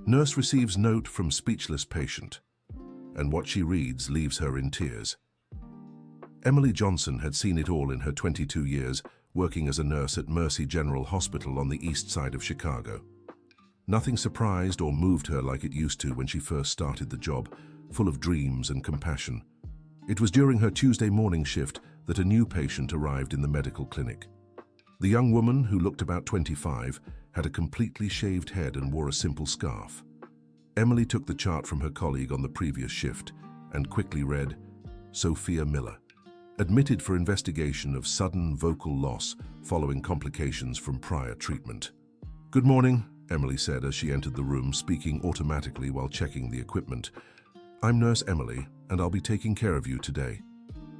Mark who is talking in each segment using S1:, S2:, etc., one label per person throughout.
S1: Nurse receives note from speechless patient, and what she reads leaves her in tears. Emily Johnson had seen it all in her 22 years working as a nurse at Mercy General Hospital on the east side of Chicago. Nothing surprised or moved her like it used to when she first started the job, full of dreams and compassion. It was during her Tuesday morning shift that a new patient arrived in the medical clinic. The young woman, who looked about 25, had a completely shaved head and wore a simple scarf. Emily took the chart from her colleague on the previous shift and quickly read, Sophia Miller, admitted for investigation of sudden vocal loss following complications from prior treatment. Good morning, Emily said as she entered the room, speaking automatically while checking the equipment. I'm Nurse Emily, and I'll be taking care of you today.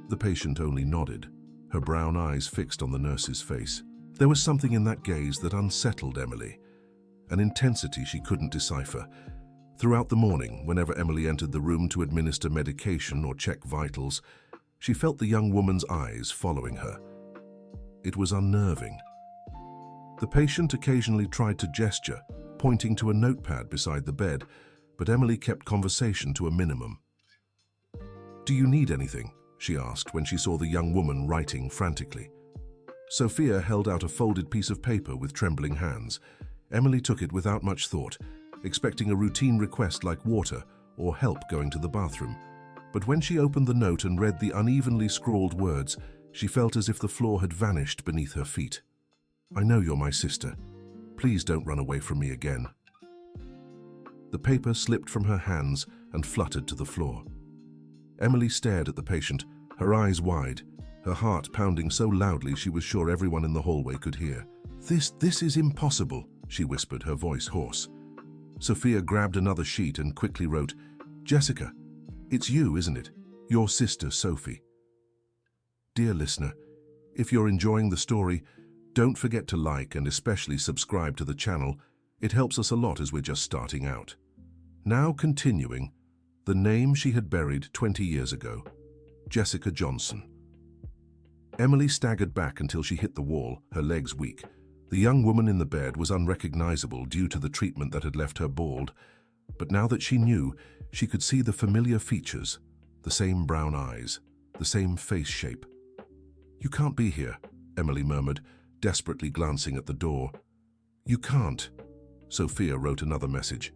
S1: The patient only nodded, her brown eyes fixed on the nurse's face. There was something in that gaze that unsettled Emily, an intensity she couldn't decipher. Throughout the morning, whenever Emily entered the room to administer medication or check vitals, she felt the young woman's eyes following her. It was unnerving. The patient occasionally tried to gesture, pointing to a notepad beside the bed, but Emily kept conversation to a minimum. Do you need anything? She asked when she saw the young woman writing frantically. Sophia held out a folded piece of paper with trembling hands. Emily took it without much thought, expecting a routine request like water or help going to the bathroom. But when she opened the note and read the unevenly scrawled words, she felt as if the floor had vanished beneath her feet. I know you're my sister. Please don't run away from me again. The paper slipped from her hands and fluttered to the floor. Emily stared at the patient, her eyes wide, her heart pounding so loudly she was sure everyone in the hallway could hear. This is impossible, she whispered, her voice hoarse. Sophia grabbed another sheet and quickly wrote, Jessica, it's you, isn't it? Your sister, Sophie. Dear listener, if you're enjoying the story, don't forget to like and especially subscribe to the channel. It helps us a lot as we're just starting out. Now continuing, the name she had buried 20 years ago, Jessica Johnson. Emily staggered back until she hit the wall, her legs weak. The young woman in the bed was unrecognizable due to the treatment that had left her bald, but now that she knew, she could see the familiar features, the same brown eyes, the same face shape. You can't be here, Emily murmured, desperately glancing at the door. You can't. Sophia wrote another message.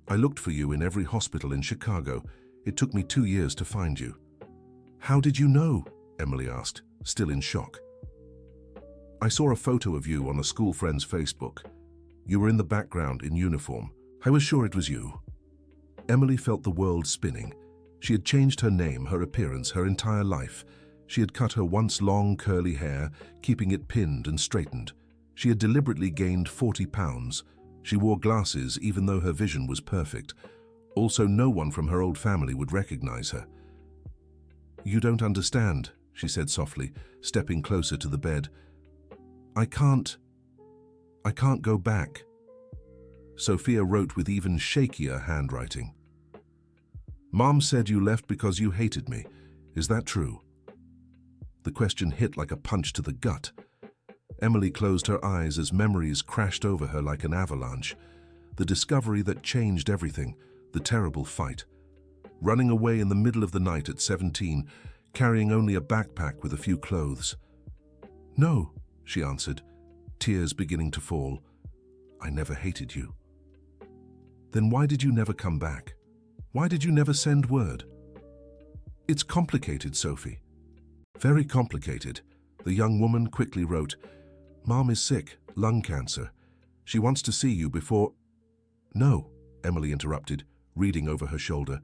S1: I looked for you in every hospital in Chicago. It took me 2 years to find you. How did you know? Emily asked, still in shock. I saw a photo of you on a school friend's Facebook. You were in the background in uniform. I was sure it was you. Emily felt the world spinning. She had changed her name, her appearance, her entire life. She had cut her once long curly hair, keeping it pinned and straightened. She had deliberately gained 40 pounds. She wore glasses even though her vision was perfect. Also, no one from her old family would recognize her. You don't understand, she said softly, stepping closer to the bed. I can't go back. Sophia wrote with even shakier handwriting. Mom said you left because you hated me. Is that true? The question hit like a punch to the gut. Emily closed her eyes as memories crashed over her like an avalanche. The discovery that changed everything, the terrible fight. Running away in the middle of the night at 17, carrying only a backpack with a few clothes. No, she answered, tears beginning to fall. I never hated you. Then why did you never come back? Why did you never send word? It's complicated, Sophie. Very complicated. The young woman quickly wrote, Mom is sick, lung cancer. She wants to see you before... No, Emily interrupted, reading over her shoulder.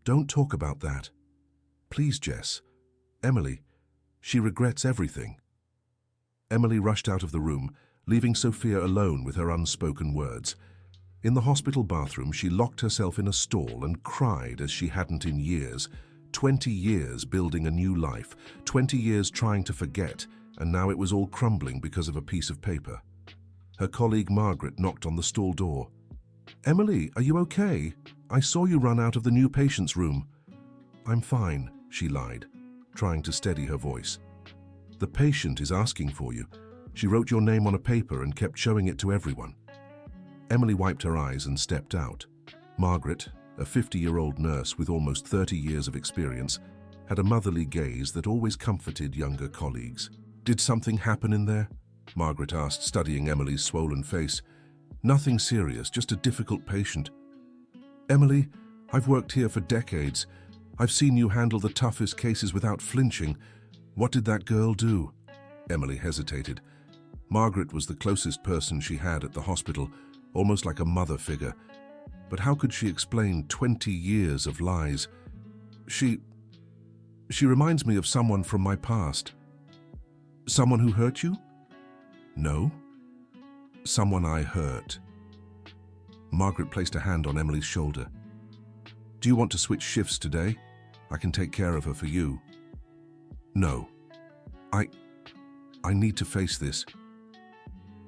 S1: Don't talk about that. Please, Jess. Emily, she regrets everything. Emily rushed out of the room, leaving Sophia alone with her unspoken words. In the hospital bathroom, she locked herself in a stall and cried as she hadn't in years. 20 years building a new life, 20 years trying to forget, and now it was all crumbling because of a piece of paper. Her colleague Margaret knocked on the stall door. Emily, are you okay? I saw you run out of the new patient's room. I'm fine, she lied, trying to steady her voice. The patient is asking for you. She wrote your name on a paper and kept showing it to everyone. Emily wiped her eyes and stepped out. Margaret, a 50-year-old nurse with almost 30 years of experience, had a motherly gaze that always comforted younger colleagues. "Did something happen in there?" Margaret asked, studying Emily's swollen face. "Nothing serious, just a difficult patient." "Emily, I've worked here for decades. I've seen you handle the toughest cases without flinching. What did that girl do?" Emily hesitated. Margaret was the closest person she had at the hospital, almost like a mother figure. But how could she explain 20 years of lies? She reminds me of someone from my past." "Someone who hurt you?" "No. Someone I hurt." Margaret placed a hand on Emily's shoulder. "Do you want to switch shifts today? I can take care of her for you." "No. I need to face this."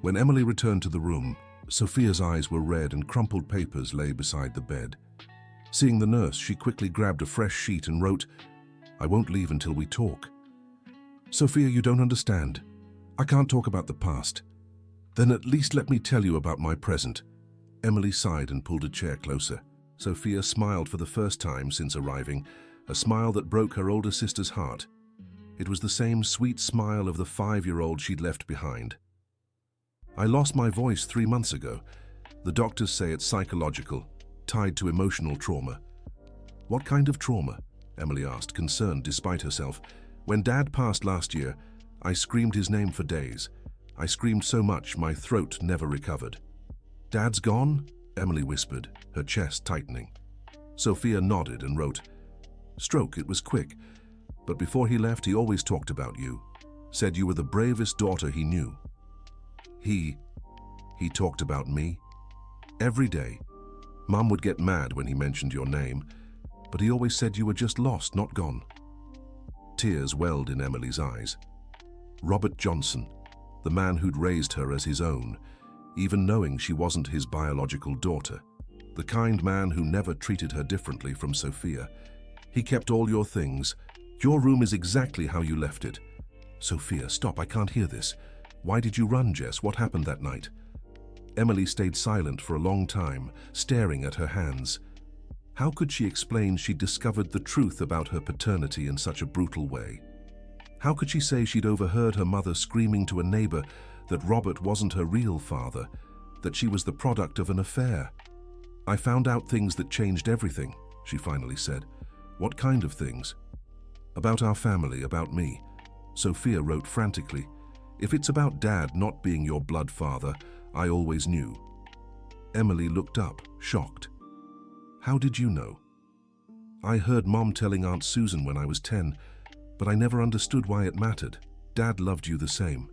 S1: When Emily returned to the room, Sophia's eyes were red and crumpled papers lay beside the bed. Seeing the nurse, she quickly grabbed a fresh sheet and wrote, "I won't leave until we talk." "Sophia, you don't understand. I can't talk about the past." "Then at least let me tell you about my present." Emily sighed and pulled a chair closer. Sophia smiled for the first time since arriving, a smile that broke her older sister's heart. It was the same sweet smile of the 5-year-old she'd left behind. "I lost my voice 3 months ago. The doctors say it's psychological, tied to emotional trauma." "What kind of trauma?" Emily asked, concerned despite herself. "When Dad passed last year, I screamed his name for days. I screamed so much my throat never recovered." "Dad's gone?" Emily whispered, her chest tightening. Sophia nodded and wrote, "Stroke, it was quick. But before he left, he always talked about you. Said you were the bravest daughter he knew." He talked about me? Every day. Mum would get mad when he mentioned your name, but he always said you were just lost, not gone." Tears welled in Emily's eyes. Robert Johnson, the man who'd raised her as his own, even knowing she wasn't his biological daughter. The kind man who never treated her differently from Sophia. "He kept all your things. Your room is exactly how you left it." "Sophia, stop, I can't hear this. Why did you run, Jess? What happened that night?" Emily stayed silent for a long time, staring at her hands. How could she explain she'd discovered the truth about her paternity in such a brutal way? How could she say she'd overheard her mother screaming to a neighbor that Robert wasn't her real father, that she was the product of an affair? "I found out things that changed everything," she finally said. "What kind of things?" "About our family, about me." Sophia wrote frantically, "If it's about Dad not being your blood father, I always knew." Emily looked up, shocked. "How did you know?" "I heard Mom telling Aunt Susan when I was 10, but I never understood why it mattered. Dad loved you the same."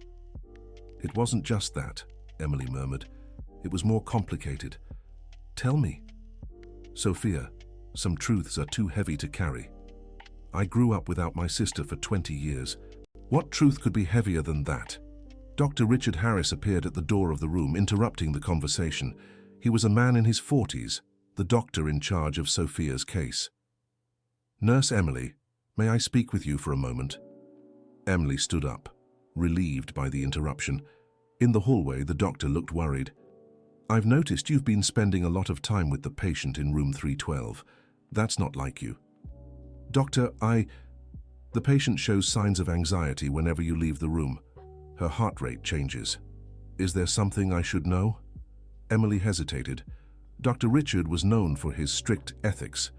S1: "It wasn't just that," Emily murmured. "It was more complicated. Tell me." "Sophia, some truths are too heavy to carry. I grew up without my sister for 20 years. What truth could be heavier than that?" Dr. Richard Harris appeared at the door of the room, interrupting the conversation. He was a man in his 40s, the doctor in charge of Sophia's case. "Nurse Emily, may I speak with you for a moment?" Emily stood up, relieved by the interruption. In the hallway, the doctor looked worried. "I've noticed you've been spending a lot of time with the patient in room 312. That's not like you." "Doctor, The patient shows signs of anxiety whenever you leave the room. Her heart rate changes. Is there something I should know?" Emily hesitated. Dr. Richard was known for his strict ethics.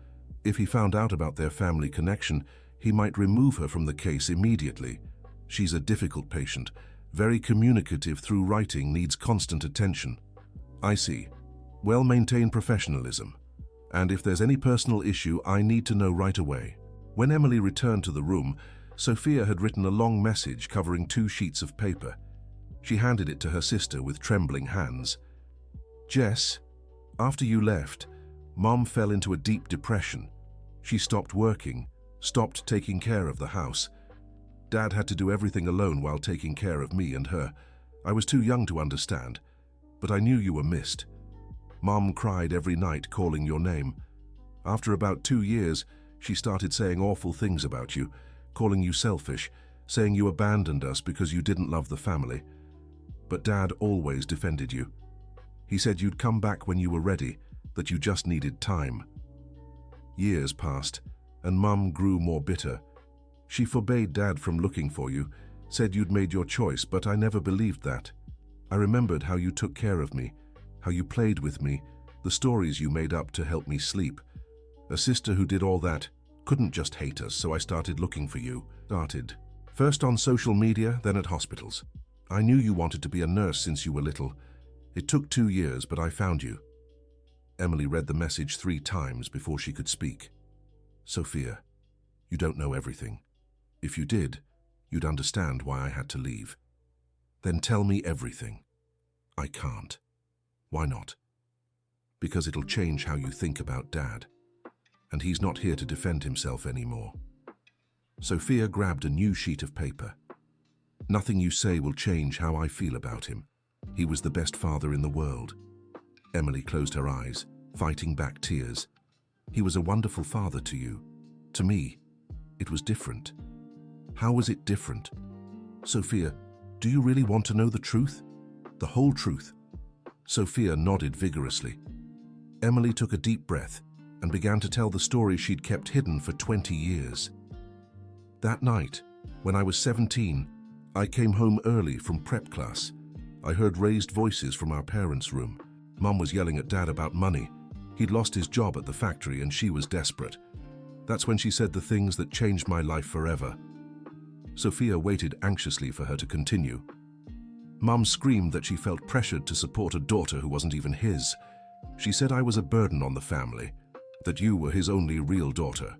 S1: If he found out about their family connection, he might remove her from the case immediately. She's a difficult patient, very communicative through writing, needs constant attention. "I see. Well, maintain professionalism. And if there's any personal issue, I need to know right away." When Emily returned to the room, Sophia had written a long message covering 2 sheets of paper. She handed it to her sister with trembling hands. "Jess, after you left, Mom fell into a deep depression. She stopped working, stopped taking care of the house. Dad had to do everything alone while taking care of me and her. I was too young to understand, but I knew you were missed. Mom cried every night calling your name. After about 2 years, she started saying awful things about you, calling you selfish, saying you abandoned us because you didn't love the family. But Dad always defended you. He said you'd come back when you were ready, that you just needed time. Years passed, and Mum grew more bitter. She forbade Dad from looking for you, said you'd made your choice, but I never believed that. I remembered how you took care of me, how you played with me, the stories you made up to help me sleep. A sister who did all that couldn't just hate us, so I started looking for you. First on social media, then at hospitals. I knew you wanted to be a nurse since you were little. It took 2 years, but I found you. Emily read the message 3 times before she could speak. Sophia, you don't know everything. If you did, you'd understand why I had to leave. Then tell me everything. I can't. Why not? Because it'll change how you think about Dad. And he's not here to defend himself anymore. Sophia grabbed a new sheet of paper. Nothing you say will change how I feel about him. He was the best father in the world. Emily closed her eyes, fighting back tears. He was a wonderful father to you. To me, it was different. How was it different? Sophia, do you really want to know the truth? The whole truth? Sophia nodded vigorously. Emily took a deep breath and began to tell the story she'd kept hidden for 20 years. That night, when I was 17, I came home early from prep class. I heard raised voices from our parents' room. Mum was yelling at Dad about money. He'd lost his job at the factory and she was desperate. That's when she said the things that changed my life forever. Sophia waited anxiously for her to continue. Mum screamed that she felt pressured to support a daughter who wasn't even his. She said I was a burden on the family, that you were his only real daughter.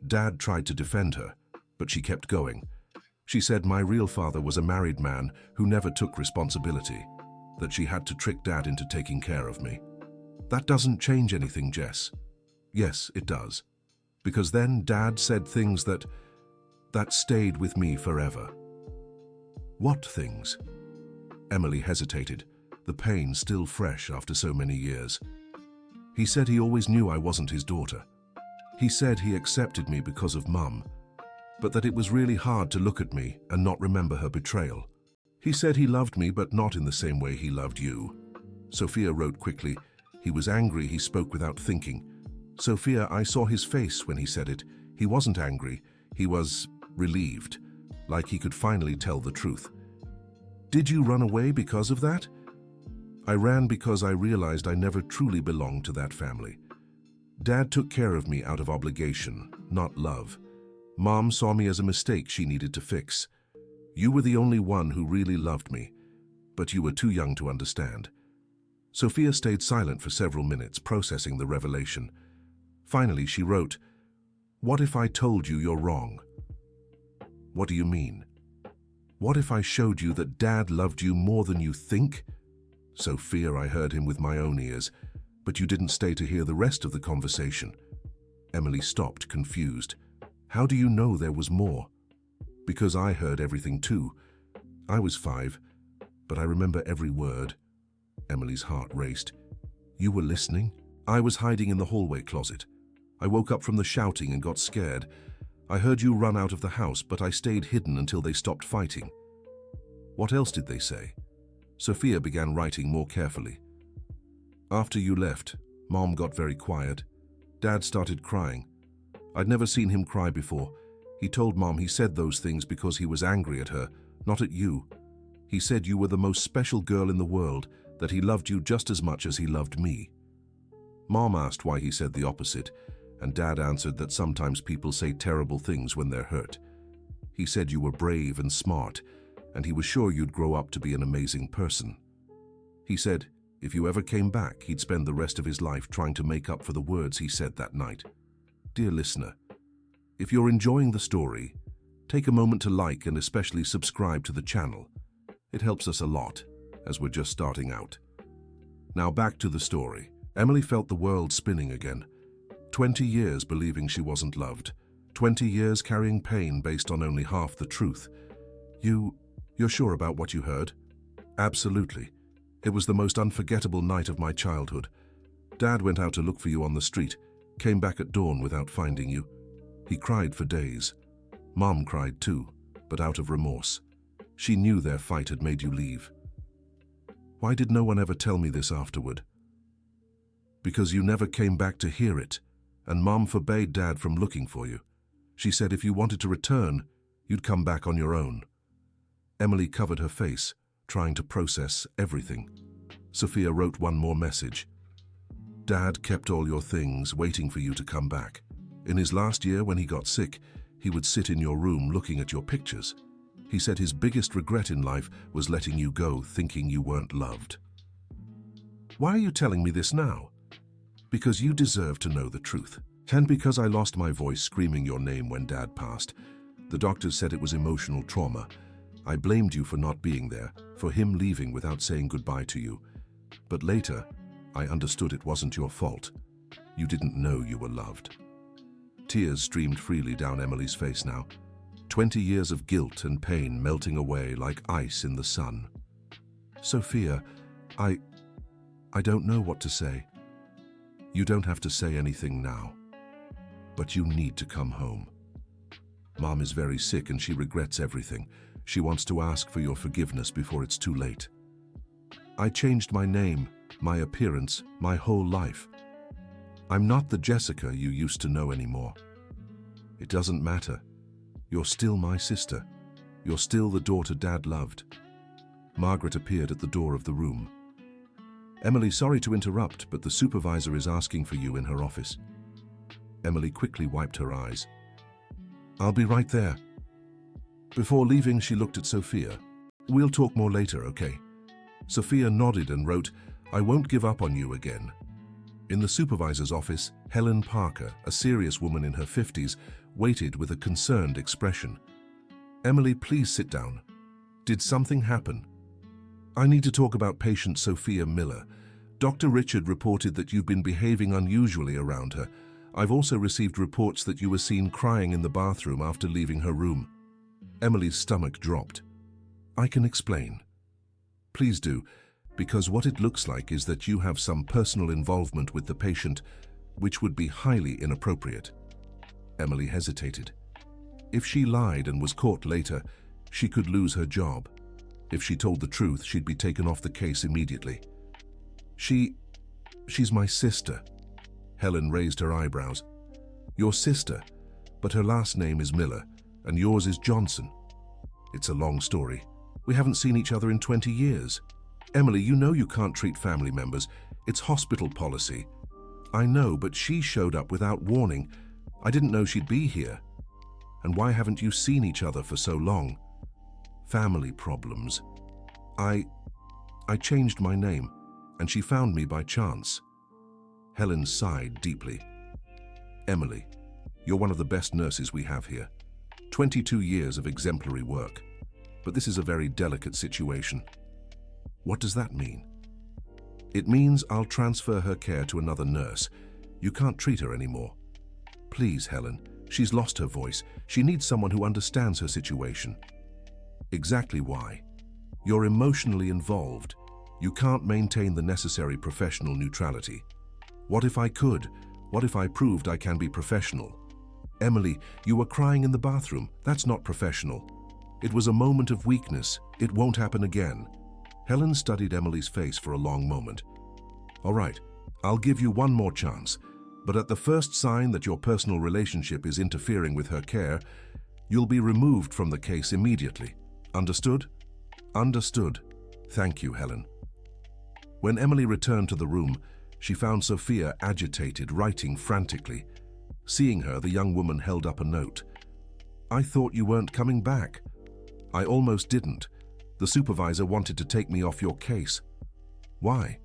S1: Dad tried to defend her, but she kept going. She said my real father was a married man who never took responsibility, that she had to trick Dad into taking care of me. That doesn't change anything, Jess. Yes, it does. Because then Dad said things that stayed with me forever. What things? Emily hesitated, the pain still fresh after so many years. He said he always knew I wasn't his daughter. He said he accepted me because of Mum, but that it was really hard to look at me and not remember her betrayal. He said he loved me, but not in the same way he loved you. Sophia wrote quickly. He was angry, he spoke without thinking. Sophia, I saw his face when he said it. He wasn't angry, he was relieved, like he could finally tell the truth. Did you run away because of that? I ran because I realized I never truly belonged to that family. Dad took care of me out of obligation, not love. Mom saw me as a mistake she needed to fix. You were the only one who really loved me, but you were too young to understand. Sophia stayed silent for several minutes, processing the revelation. Finally, she wrote, "What if I told you you're wrong?" What do you mean? What if I showed you that Dad loved you more than you think? Sophia, I heard him with my own ears, but you didn't stay to hear the rest of the conversation. Emily stopped, confused. How do you know there was more? Because I heard everything too. I was 5, but I remember every word. Emily's heart raced. You were listening? I was hiding in the hallway closet. I woke up from the shouting and got scared. I heard you run out of the house, but I stayed hidden until they stopped fighting. What else did they say? Sophia began writing more carefully. After you left, Mom got very quiet. Dad started crying. I'd never seen him cry before. He told Mom he said those things because he was angry at her, not at you. He said you were the most special girl in the world, that he loved you just as much as he loved me. Mom asked why he said the opposite, and Dad answered that sometimes people say terrible things when they're hurt. He said you were brave and smart, and he was sure you'd grow up to be an amazing person. He said if you ever came back, he'd spend the rest of his life trying to make up for the words he said that night. Dear listener, if you're enjoying the story, take a moment to like and especially subscribe to the channel. It helps us a lot, as we're just starting out. Now back to the story. Emily felt the world spinning again. 20 years believing she wasn't loved. 20 years carrying pain based on only half the truth. You're sure about what you heard? Absolutely. It was the most unforgettable night of my childhood. Dad went out to look for you on the street, came back at dawn without finding you. He cried for days. Mom cried too, but out of remorse. She knew their fight had made you leave. Why did no one ever tell me this afterward? Because you never came back to hear it, and Mom forbade Dad from looking for you. She said if you wanted to return, you'd come back on your own. Emily covered her face, trying to process everything. Sophia wrote one more message. Dad kept all your things, waiting for you to come back. In his last year, when he got sick, he would sit in your room looking at your pictures. He said his biggest regret in life was letting you go, thinking you weren't loved. Why are you telling me this now? Because you deserve to know the truth. And because I lost my voice screaming your name when Dad passed. The doctors said it was emotional trauma. I blamed you for not being there, for him leaving without saying goodbye to you. But later, I understood it wasn't your fault. You didn't know you were loved. Tears streamed freely down Emily's face now. 20 years of guilt and pain melting away like ice in the sun. Sophia, I don't know what to say. You don't have to say anything now. But you need to come home. Mom is very sick and she regrets everything. She wants to ask for your forgiveness before it's too late. I changed my name, my appearance, my whole life. I'm not the Jessica you used to know anymore. It doesn't matter. You're still my sister. You're still the daughter Dad loved. Margaret appeared at the door of the room. Emily, sorry to interrupt, but the supervisor is asking for you in her office. Emily quickly wiped her eyes. I'll be right there. Before leaving, she looked at Sophia. We'll talk more later, okay? Sophia nodded and wrote, I won't give up on you again. In the supervisor's office, Helen Parker, a serious woman in her 50s, waited with a concerned expression. Emily, please sit down. Did something happen? I need to talk about patient Sophia Miller. Dr. Richard reported that you've been behaving unusually around her. I've also received reports that you were seen crying in the bathroom after leaving her room. Emily's stomach dropped. I can explain. Please do, because what it looks like is that you have some personal involvement with the patient, which would be highly inappropriate. Emily hesitated. If she lied and was caught later, she could lose her job. If she told the truth, she'd be taken off the case immediately. She's my sister. Helen raised her eyebrows. Your sister, but her last name is Miller, and yours is Johnson. It's a long story. We haven't seen each other in 20 years. Emily, you know you can't treat family members. It's hospital policy. I know, but she showed up without warning. I didn't know she'd be here. And why haven't you seen each other for so long? Family problems. I changed my name, and she found me by chance. Helen sighed deeply. Emily, you're one of the best nurses we have here. 22 years of exemplary work. But this is a very delicate situation. What does that mean? It means I'll transfer her care to another nurse. You can't treat her anymore. Please, Helen, she's lost her voice. She needs someone who understands her situation. Exactly why. You're emotionally involved. You can't maintain the necessary professional neutrality. What if I could? What if I proved I can be professional? Emily, you were crying in the bathroom. That's not professional. It was a moment of weakness. It won't happen again. Helen studied Emily's face for a long moment. All right, I'll give you one more chance. But at the first sign that your personal relationship is interfering with her care, you'll be removed from the case immediately. Understood? Understood. Thank you, Helen. When Emily returned to the room, she found Sophia agitated, writing frantically. Seeing her, the young woman held up a note. I thought you weren't coming back. I almost didn't. The supervisor wanted to take me off your case. Why?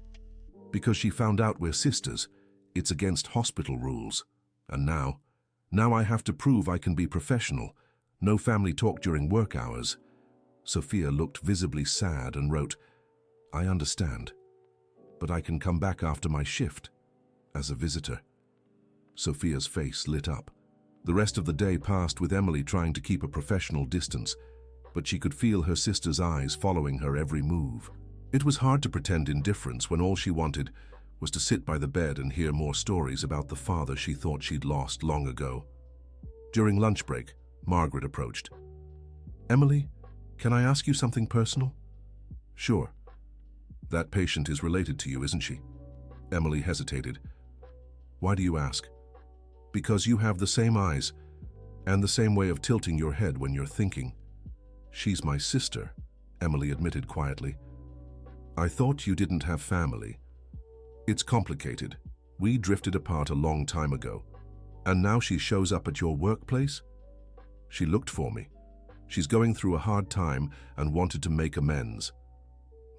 S1: Because she found out we're sisters. It's against hospital rules. And now I have to prove I can be professional. No family talk during work hours. Sophia looked visibly sad and wrote, I understand, but I can come back after my shift, as a visitor. Sophia's face lit up. The rest of the day passed with Emily trying to keep a professional distance, but she could feel her sister's eyes following her every move. It was hard to pretend indifference when all she wanted was to sit by the bed and hear more stories about the father she thought she'd lost long ago. During lunch break, Margaret approached. Emily, can I ask you something personal? Sure. That patient is related to you, isn't she? Emily hesitated. Why do you ask? Because you have the same eyes and the same way of tilting your head when you're thinking. She's my sister, Emily admitted quietly. I thought you didn't have family. It's complicated. We drifted apart a long time ago. And now she shows up at your workplace? She looked for me. She's going through a hard time and wanted to make amends.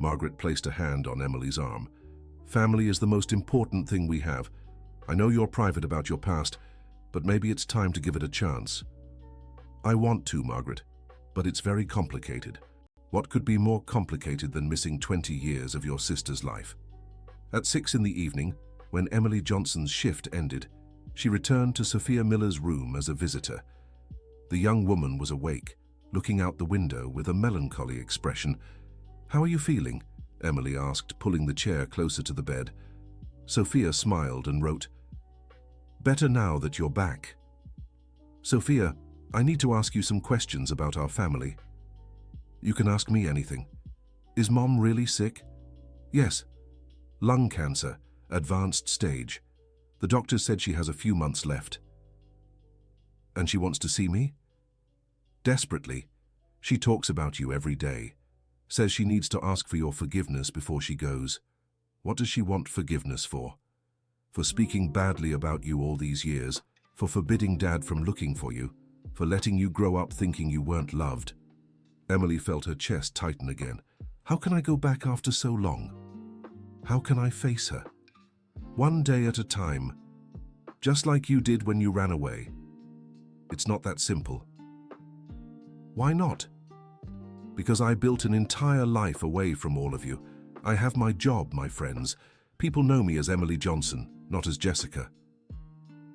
S1: Margaret placed a hand on Emily's arm. Family is the most important thing we have. I know you're private about your past, but maybe it's time to give it a chance. I want to, Margaret, but it's very complicated. What could be more complicated than missing 20 years of your sister's life? At 6 in the evening, when Emily Johnson's shift ended, she returned to Sophia Miller's room as a visitor. The young woman was awake, looking out the window with a melancholy expression. How are you feeling? Emily asked, pulling the chair closer to the bed. Sophia smiled and wrote, Better now that you're back. Sophia, I need to ask you some questions about our family. You can ask me anything. Is Mom really sick? Yes. Lung cancer, advanced stage. The doctor said she has a few months left. And she wants to see me? Desperately. She talks about you every day. Says she needs to ask for your forgiveness before she goes. What does she want forgiveness for? For speaking badly about you all these years, for forbidding Dad from looking for you, for letting you grow up thinking you weren't loved. Emily felt her chest tighten again. How can I go back after so long? How can I face her? One day at a time, just like you did when you ran away. It's not that simple. Why not? Because I built an entire life away from all of you. I have my job, my friends. People know me as Emily Johnson, not as Jessica.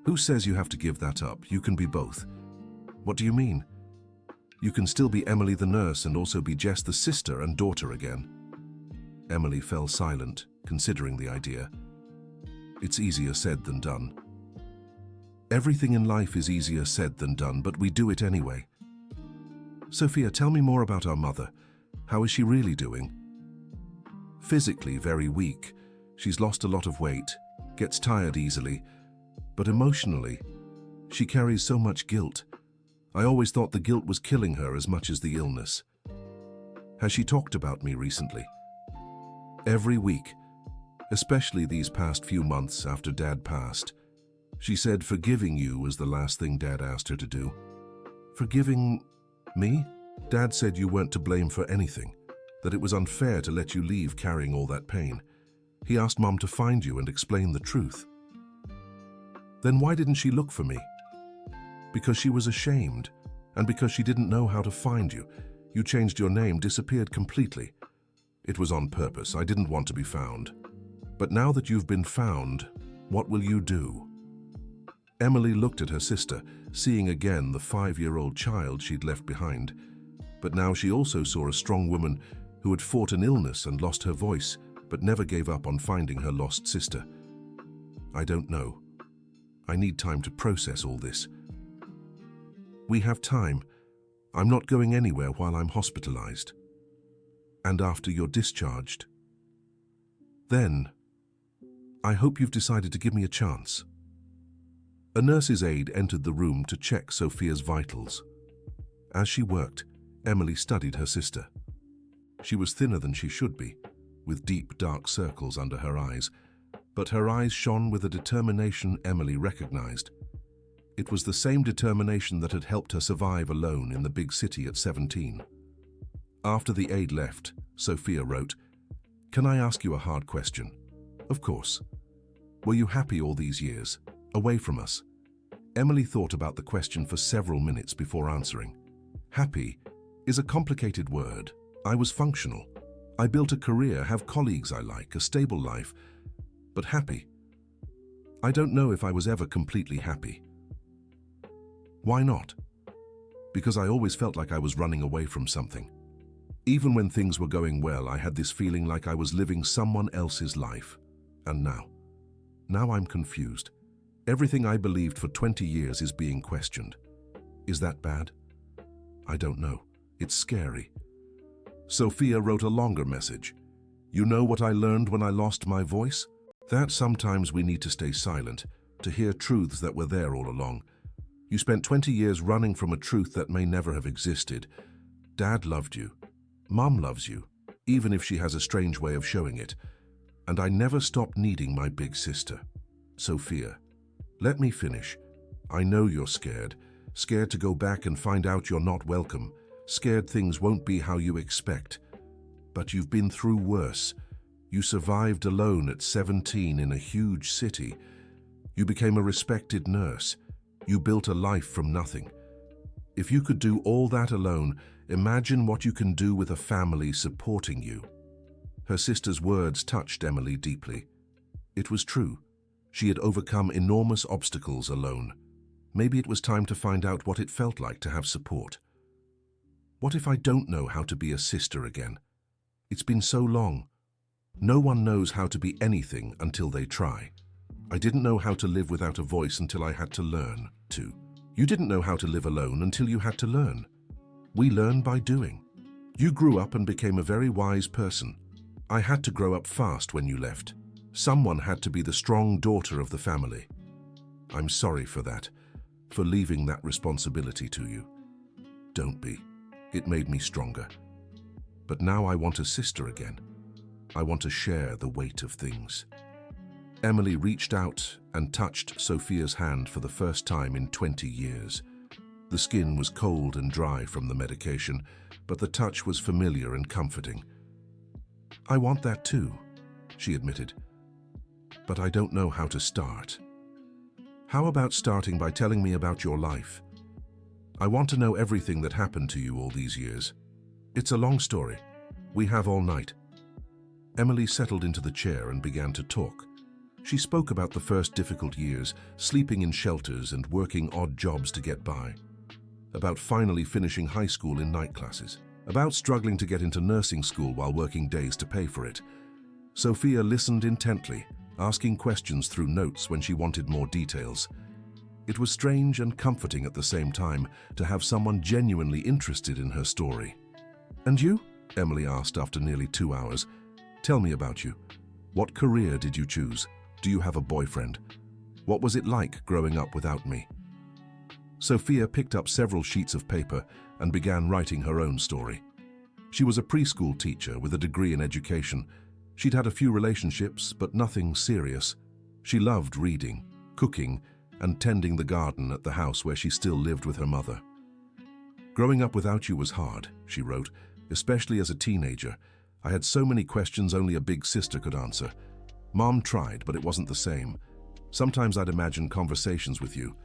S1: Who says you have to give that up? You can be both. What do you mean? You can still be Emily the nurse and also be Jess the sister and daughter again. Emily fell silent, considering the idea. It's easier said than done. Everything in life is easier said than done, but we do it anyway. Sophia, tell me more about our mother. How is she really doing? Physically very weak. She's lost a lot of weight, gets tired easily, but emotionally, she carries so much guilt. I always thought the guilt was killing her as much as the illness. Has she talked about me recently? Every week, especially these past few months after Dad passed. She said forgiving you was the last thing Dad asked her to do. Forgiving me? Dad said you weren't to blame for anything, that it was unfair to let you leave carrying all that pain. He asked Mom to find you and explain the truth. Then why didn't she look for me? Because she was ashamed, and because she didn't know how to find you. You changed your name, disappeared completely. It was on purpose. I didn't want to be found. But now that you've been found, what will you do? Emily looked at her sister, seeing again the 5-year-old child she'd left behind. But now she also saw a strong woman who had fought an illness and lost her voice, but never gave up on finding her lost sister. I don't know. I need time to process all this. We have time. I'm not going anywhere while I'm hospitalized. And after you're discharged. Then, I hope you've decided to give me a chance. A nurse's aide entered the room to check Sophia's vitals. As she worked, Emily studied her sister. She was thinner than she should be, with deep, dark circles under her eyes, but her eyes shone with a determination Emily recognized. It was the same determination that had helped her survive alone in the big city at 17. After the aide left, Sophia wrote, "Can I ask you a hard question?" "Of course." "Were you happy all these years, away from us?" Emily thought about the question for several minutes before answering. Happy is a complicated word. I was functional. I built a career, have colleagues I like, a stable life. But happy? I don't know if I was ever completely happy. Why not? Because I always felt like I was running away from something. Even when things were going well, I had this feeling like I was living someone else's life. And now I'm confused. Everything I believed for 20 years is being questioned. Is that bad? I don't know. It's scary. Sophia wrote a longer message. You know what I learned when I lost my voice? That sometimes we need to stay silent, to hear truths that were there all along. You spent 20 years running from a truth that may never have existed. Dad loved you. Mom loves you, even if she has a strange way of showing it. And I never stopped needing my big sister. Sophia, let me finish. I know you're scared. Scared to go back and find out you're not welcome. Scared things won't be how you expect. But you've been through worse. You survived alone at 17 in a huge city. You became a respected nurse. You built a life from nothing. If you could do all that alone, imagine what you can do with a family supporting you. Her sister's words touched Emily deeply. It was true. She had overcome enormous obstacles alone. Maybe it was time to find out what it felt like to have support. What if I don't know how to be a sister again? It's been so long. No one knows how to be anything until they try. I didn't know how to live without a voice until I had to learn to. You didn't know how to live alone until you had to learn. We learn by doing. You grew up and became a very wise person. I had to grow up fast when you left. Someone had to be the strong daughter of the family. I'm sorry for that, for leaving that responsibility to you. Don't be. It made me stronger. But now I want a sister again. I want to share the weight of things. Emily reached out and touched Sophia's hand for the first time in 20 years. The skin was cold and dry from the medication, but the touch was familiar and comforting. I want that too, she admitted. But I don't know how to start. How about starting by telling me about your life? I want to know everything that happened to you all these years. It's a long story. We have all night. Emily settled into the chair and began to talk. She spoke about the first difficult years, sleeping in shelters and working odd jobs to get by. About finally finishing high school in night classes. About struggling to get into nursing school while working days to pay for it. Sophia listened intently, asking questions through notes when she wanted more details. It was strange and comforting at the same time to have someone genuinely interested in her story. And you? Emily asked after nearly 2 hours. Tell me about you. What career did you choose? Do you have a boyfriend? What was it like growing up without me? Sophia picked up several sheets of paper and began writing her own story. She was a preschool teacher with a degree in education. She'd had a few relationships, but nothing serious. She loved reading, cooking, and tending the garden at the house where she still lived with her mother. Growing up without you was hard, she wrote, especially as a teenager. I had so many questions only a big sister could answer. Mom tried, but it wasn't the same. Sometimes I'd imagine conversations with you.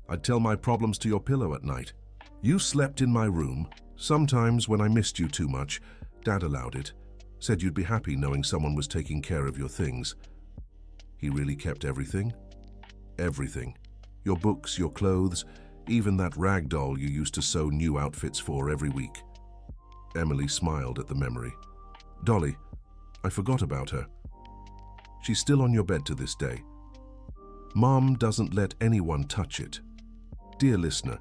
S1: I'd tell my problems to your pillow at night. You slept in my room. Sometimes when I missed you too much, Dad allowed it. Said you'd be happy knowing someone was taking care of your things. He really kept everything? Everything. Your books, your clothes, even that rag doll you used to sew new outfits for every week. Emily smiled at the memory. Dolly, I forgot about her. She's still on your bed to this day. Mom doesn't let anyone touch it. Dear listener,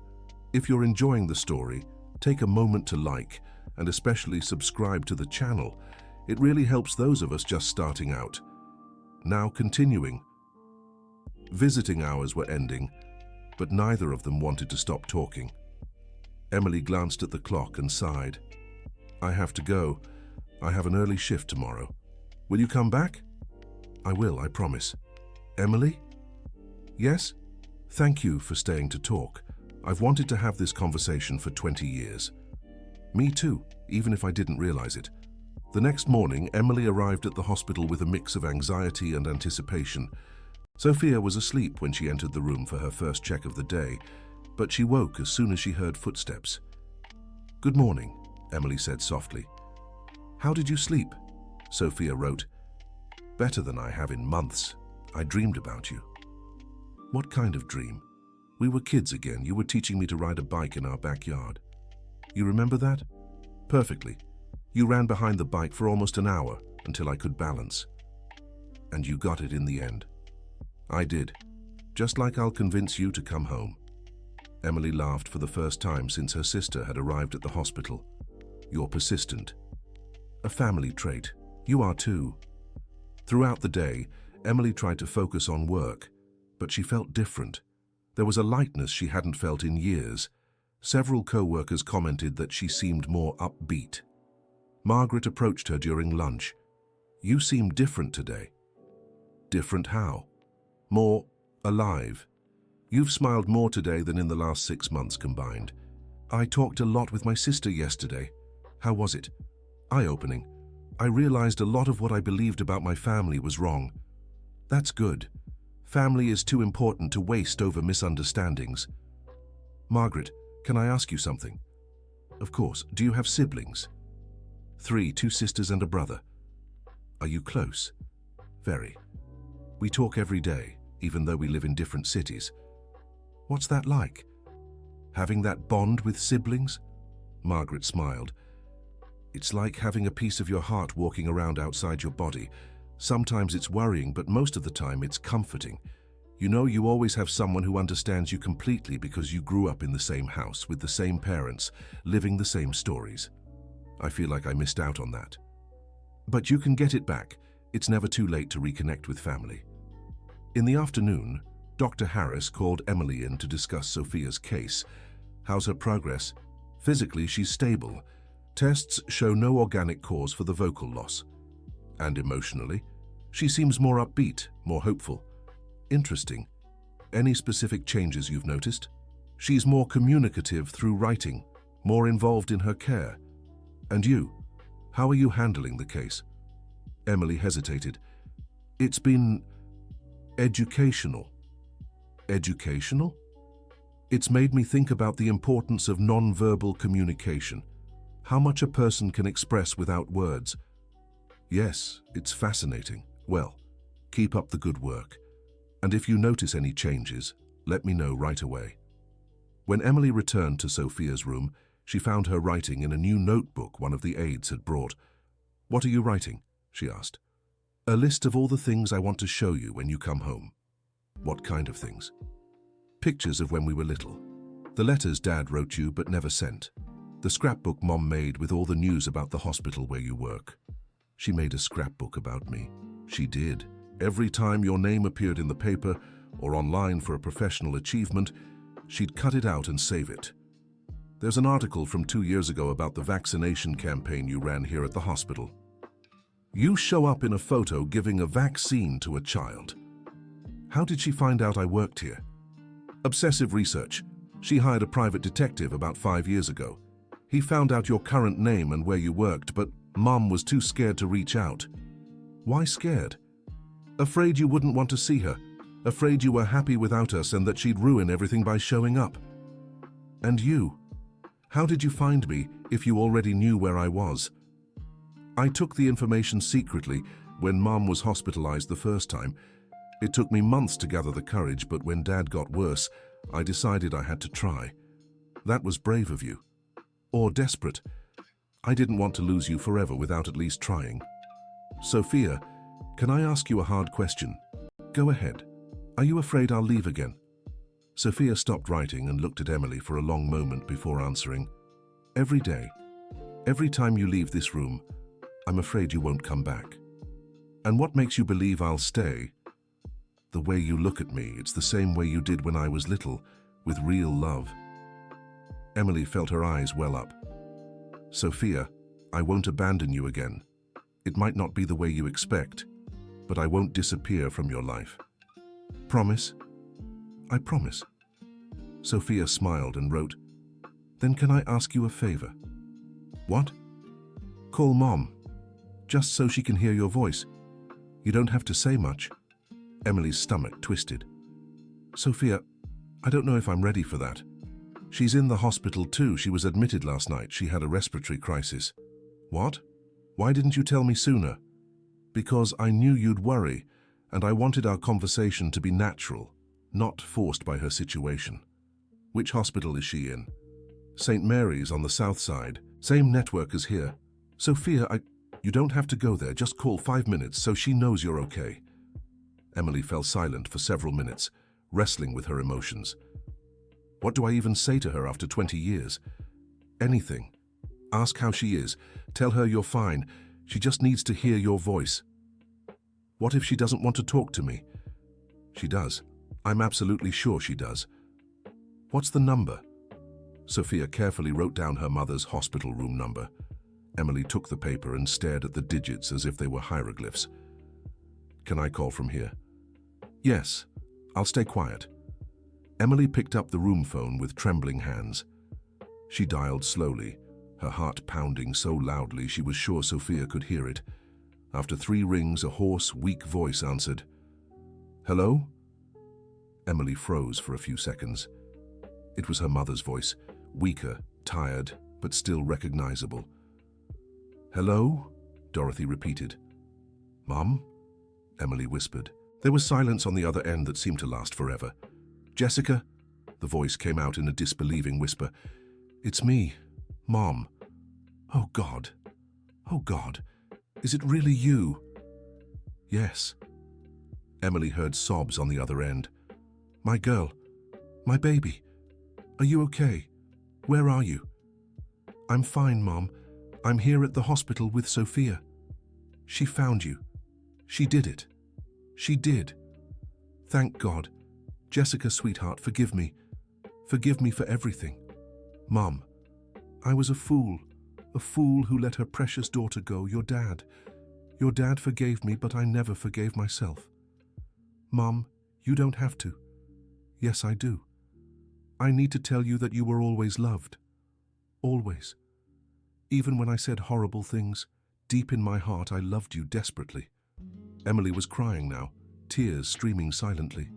S1: if you're enjoying the story, take a moment to like and especially subscribe to the channel. It really helps those of us just starting out. Now continuing. Visiting hours were ending, but neither of them wanted to stop talking. Emily glanced at the clock and sighed. I have to go. I have an early shift tomorrow. Will you come back? I will, I promise. Emily? Yes? Thank you for staying to talk. I've wanted to have this conversation for 20 years. Me too, even if I didn't realize it. The next morning, Emily arrived at the hospital with a mix of anxiety and anticipation. Sophia was asleep when she entered the room for her first check of the day, but she woke as soon as she heard footsteps. Good morning, Emily said softly. How did you sleep? Sophia wrote. Better than I have in months. I dreamed about you. What kind of dream? We were kids again. You were teaching me to ride a bike in our backyard. You remember that? Perfectly. You ran behind the bike for almost an hour until I could balance. And you got it in the end. I did. Just like I'll convince you to come home. Emily laughed for the first time since her sister had arrived at the hospital. You're persistent. A family trait. You are too. Throughout the day, Emily tried to focus on work, but she felt different. There was a lightness she hadn't felt in years. Several co-workers commented that she seemed more upbeat. Margaret approached her during lunch. You seem different today. Different how? More alive. You've smiled more today than in the last 6 months combined. I talked a lot with my sister yesterday. How was it? Eye-opening. I realized a lot of what I believed about my family was wrong. That's good. Family is too important to waste over misunderstandings. Margaret, can I ask you something? Of course. Do you have siblings? 3, 2 sisters and a brother. Are you close? Very. We talk every day, even though we live in different cities. What's that like? Having that bond with siblings? Margaret smiled. It's like having a piece of your heart walking around outside your body. Sometimes it's worrying, but most of the time it's comforting. You know you always have someone who understands you completely because you grew up in the same house with the same parents, living the same stories. I feel like I missed out on that. But you can get it back. It's never too late to reconnect with family. In the afternoon, Dr. Harris called Emily in to discuss Sophia's case. How's her progress? Physically, she's stable. Tests show no organic cause for the vocal loss. And emotionally, she seems more upbeat, more hopeful. Interesting. Any specific changes you've noticed? She's more communicative through writing, more involved in her care. And you? How are you handling the case? Emily hesitated. It's been educational. Educational? It's made me think about the importance of non-verbal communication. How much a person can express without words. Yes, it's fascinating. Well, keep up the good work. And if you notice any changes, let me know right away. When Emily returned to Sophia's room, she found her writing in a new notebook one of the aides had brought. What are you writing? She asked. A list of all the things I want to show you when you come home. What kind of things? Pictures of when we were little. The letters Dad wrote you but never sent. The scrapbook Mom made with all the news about the hospital where you work. She made a scrapbook about me. She did. Every time your name appeared in the paper or online for a professional achievement, she'd cut it out and save it. There's an article from 2 years ago about the vaccination campaign you ran here at the hospital. You show up in a photo giving a vaccine to a child. How did she find out I worked here? Obsessive research. She hired a private detective about 5 years ago. He found out your current name and where you worked, but Mom was too scared to reach out. Why scared? Afraid you wouldn't want to see her. Afraid you were happy without us and that she'd ruin everything by showing up. And you? How did you find me if you already knew where I was? I took the information secretly when Mom was hospitalized the first time. It took me months to gather the courage, but when Dad got worse, I decided I had to try. That was brave of you. Or desperate. I didn't want to lose you forever without at least trying. Sophia, can I ask you a hard question? Go ahead. Are you afraid I'll leave again? Sophia stopped writing and looked at Emily for a long moment before answering. Every day. Every time you leave this room, I'm afraid you won't come back. And what makes you believe I'll stay? The way you look at me, it's the same way you did when I was little, with real love. Emily felt her eyes well up. Sophia, I won't abandon you again. It might not be the way you expect, but I won't disappear from your life. Promise? I promise. Sophia smiled and wrote, Then can I ask you a favor? What? Call Mom, just so she can hear your voice. You don't have to say much. Emily's stomach twisted. Sophia, I don't know if I'm ready for that. She's in the hospital too. She was admitted last night. She had a respiratory crisis. What? Why didn't you tell me sooner? Because I knew you'd worry, and I wanted our conversation to be natural, not forced by her situation. Which hospital is she in? St. Mary's on the south side. Same network as here. Sophia, you don't have to go there. Just call 5 minutes so she knows you're okay. Emily fell silent for several minutes, wrestling with her emotions. What do I even say to her after 20 years? Anything. Ask how she is. Tell her you're fine. She just needs to hear your voice. What if she doesn't want to talk to me? She does. I'm absolutely sure she does. What's the number? Sophia carefully wrote down her mother's hospital room number. Emily took the paper and stared at the digits as if they were hieroglyphs. Can I call from here? Yes, I'll stay quiet. Emily picked up the room phone with trembling hands. She dialed slowly, her heart pounding so loudly she was sure Sophia could hear it. After 3 rings, a hoarse, weak voice answered. Hello? Emily froze for a few seconds. It was her mother's voice, weaker, tired, but still recognizable. Hello? Dorothy repeated. Mom? Emily whispered. There was silence on the other end that seemed to last forever. Jessica? The voice came out in a disbelieving whisper. It's me, Mom. Oh God. Oh God. Is it really you? Yes. Emily heard sobs on the other end. My girl. My baby. Are you okay? Where are you? I'm fine, Mom. I'm here at the hospital with Sophia. She found you. She did it. She did. Thank God. Jessica, sweetheart, forgive me. Forgive me for everything. Mom, I was a fool who let her precious daughter go, your dad. Your dad forgave me, but I never forgave myself. Mom, you don't have to. Yes, I do. I need to tell you that you were always loved. Always. Even when I said horrible things, deep in my heart I loved you desperately. Emily was crying now, tears streaming silently.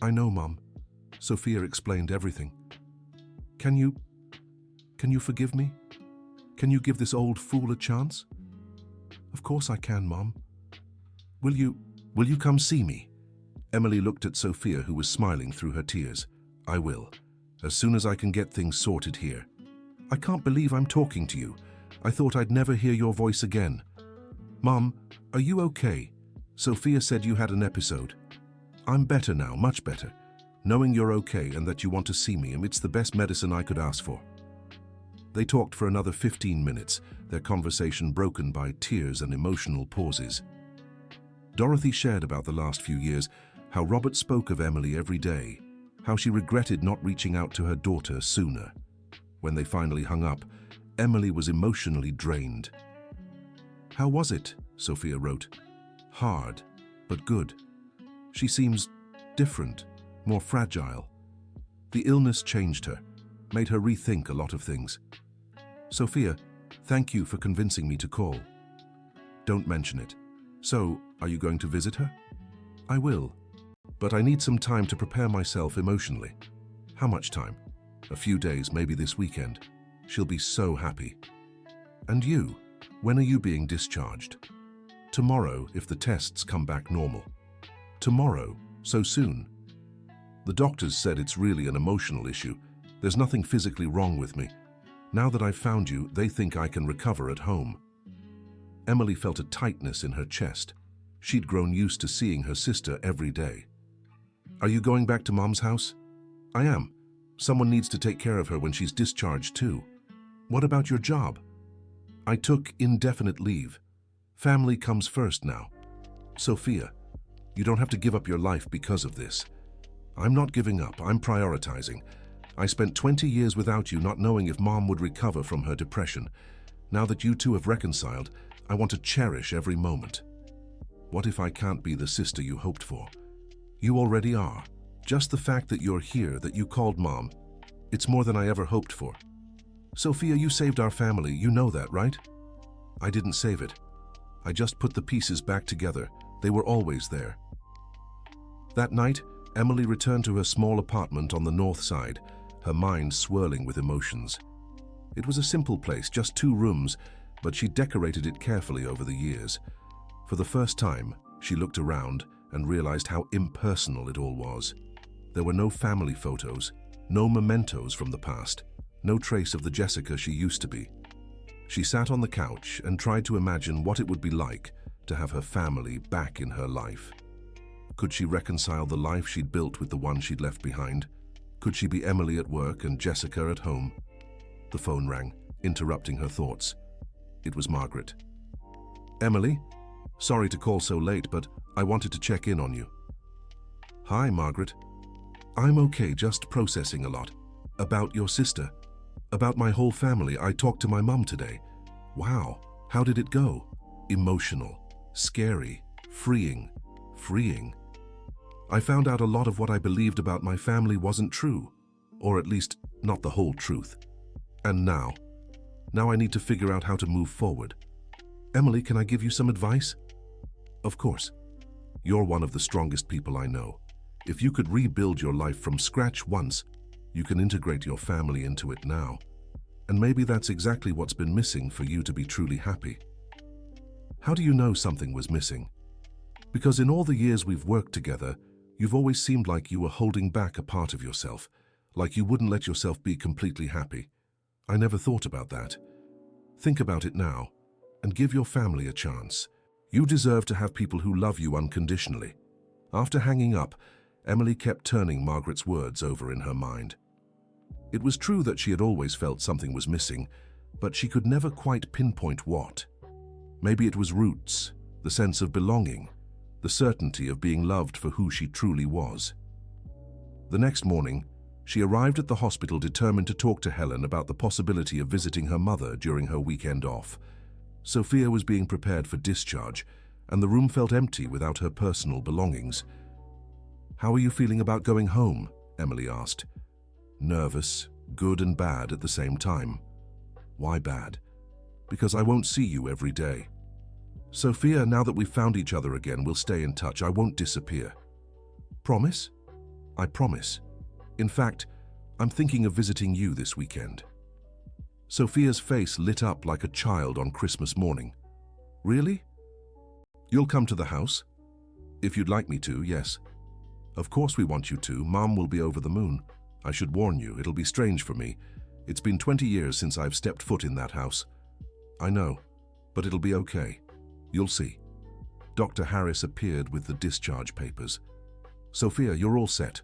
S1: I know, Mom. Sophia explained everything. Can you forgive me? Can you give this old fool a chance? Of course I can, Mom. Will you come see me? Emily looked at Sophia, who was smiling through her tears. I will, as soon as I can get things sorted here. I can't believe I'm talking to you. I thought I'd never hear your voice again. Mom, are you okay? Sophia said you had an episode. I'm better now, much better. Knowing you're okay and that you want to see me, and it's the best medicine I could ask for. They talked for another 15 minutes, their conversation broken by tears and emotional pauses. Dorothy shared about the last few years, how Robert spoke of Emily every day, how she regretted not reaching out to her daughter sooner. When they finally hung up, Emily was emotionally drained. How was it? Sophia wrote. Hard, but good. She seems different, more fragile. The illness changed her, made her rethink a lot of things. Sophia, thank you for convincing me to call. Don't mention it. So, are you going to visit her? I will, but I need some time to prepare myself emotionally. How much time? A few days, maybe this weekend. She'll be so happy. And you? When are you being discharged? Tomorrow, if the tests come back normal. Tomorrow? So soon? The doctors said it's really an emotional issue. There's nothing physically wrong with me. Now that I've found you, they think I can recover at home. Emily felt a tightness in her chest. She'd grown used to seeing her sister every day. Are you going back to Mom's house? I am. Someone needs to take care of her when she's discharged too. What about your job? I took indefinite leave. Family comes first now. Sophia, you don't have to give up your life because of this. I'm not giving up, I'm prioritizing. I spent 20 years without you, not knowing if Mom would recover from her depression. Now that you two have reconciled, I want to cherish every moment. What if I can't be the sister you hoped for? You already are. Just the fact that you're here, that you called Mom, it's more than I ever hoped for. Sophia, you saved our family, you know that, right? I didn't save it. I just put the pieces back together. They were always there. That night, Emily returned to her small apartment on the north side, her mind swirling with emotions. It was a simple place, just 2 rooms, but she decorated it carefully over the years. For the first time, she looked around and realized how impersonal it all was. There were no family photos, no mementos from the past, no trace of the Jessica she used to be. She sat on the couch and tried to imagine what it would be like to have her family back in her life. Could she reconcile the life she'd built with the one she'd left behind? Could she be Emily at work and Jessica at home? The phone rang, interrupting her thoughts. It was Margaret. Emily? Sorry to call so late, but I wanted to check in on you. Hi, Margaret. I'm okay, just processing a lot. About your sister. About my whole family. I talked to my mum today. Wow, how did it go? Emotional, scary, freeing. I found out a lot of what I believed about my family wasn't true, or at least not the whole truth. And now I need to figure out how to move forward. Emily, can I give you some advice? Of course. You're one of the strongest people I know. If you could rebuild your life from scratch once, you can integrate your family into it now. And maybe that's exactly what's been missing for you to be truly happy. How do you know something was missing? Because in all the years we've worked together, you've always seemed like you were holding back a part of yourself, like you wouldn't let yourself be completely happy. I never thought about that. Think about it now, and give your family a chance. You deserve to have people who love you unconditionally. After hanging up, Emily kept turning Margaret's words over in her mind. It was true that she had always felt something was missing, but she could never quite pinpoint what. Maybe it was roots, the sense of belonging, the certainty of being loved for who she truly was. The next morning, she arrived at the hospital determined to talk to Helen about the possibility of visiting her mother during her weekend off. Sophia was being prepared for discharge, and the room felt empty without her personal belongings. "How are you feeling about going home?" Emily asked. Nervous, good and bad at the same time. Why bad? Because I won't see you every day. Sophia, now that we've found each other again, we'll stay in touch. I won't disappear. Promise? I promise. In fact, I'm thinking of visiting you this weekend. Sophia's face lit up like a child on Christmas morning. Really? You'll come to the house? If you'd like me to, yes. Of course we want you to. Mom will be over the moon. I should warn you, it'll be strange for me. It's been 20 years since I've stepped foot in that house. I know, but it'll be okay. You'll see. Dr. Harris appeared with the discharge papers. Sophia, you're all set.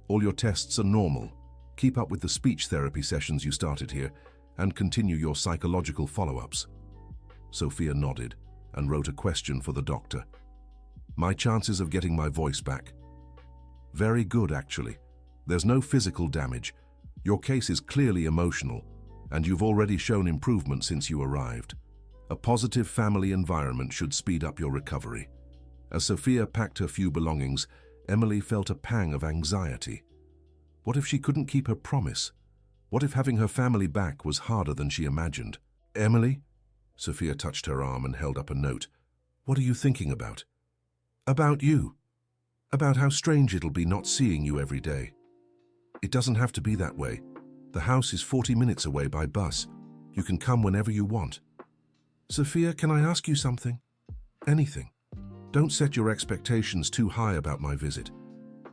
S1: All your tests are normal. Keep up with the speech therapy sessions you started here, and continue your psychological follow-ups. Sophia nodded and wrote a question for the doctor. My chances of getting my voice back? Very good, actually. There's no physical damage. Your case is clearly emotional, and you've already shown improvement since you arrived. A positive family environment should speed up your recovery. As Sophia packed her few belongings, Emily felt a pang of anxiety. What if she couldn't keep her promise? What if having her family back was harder than she imagined? Emily? Sophia touched her arm and held up a note. What are you thinking about? About you. About how strange it'll be not seeing you every day. It doesn't have to be that way. The house is 40 minutes away by bus. You can come whenever you want. Sophia, can I ask you something? Anything. Don't set your expectations too high about my visit.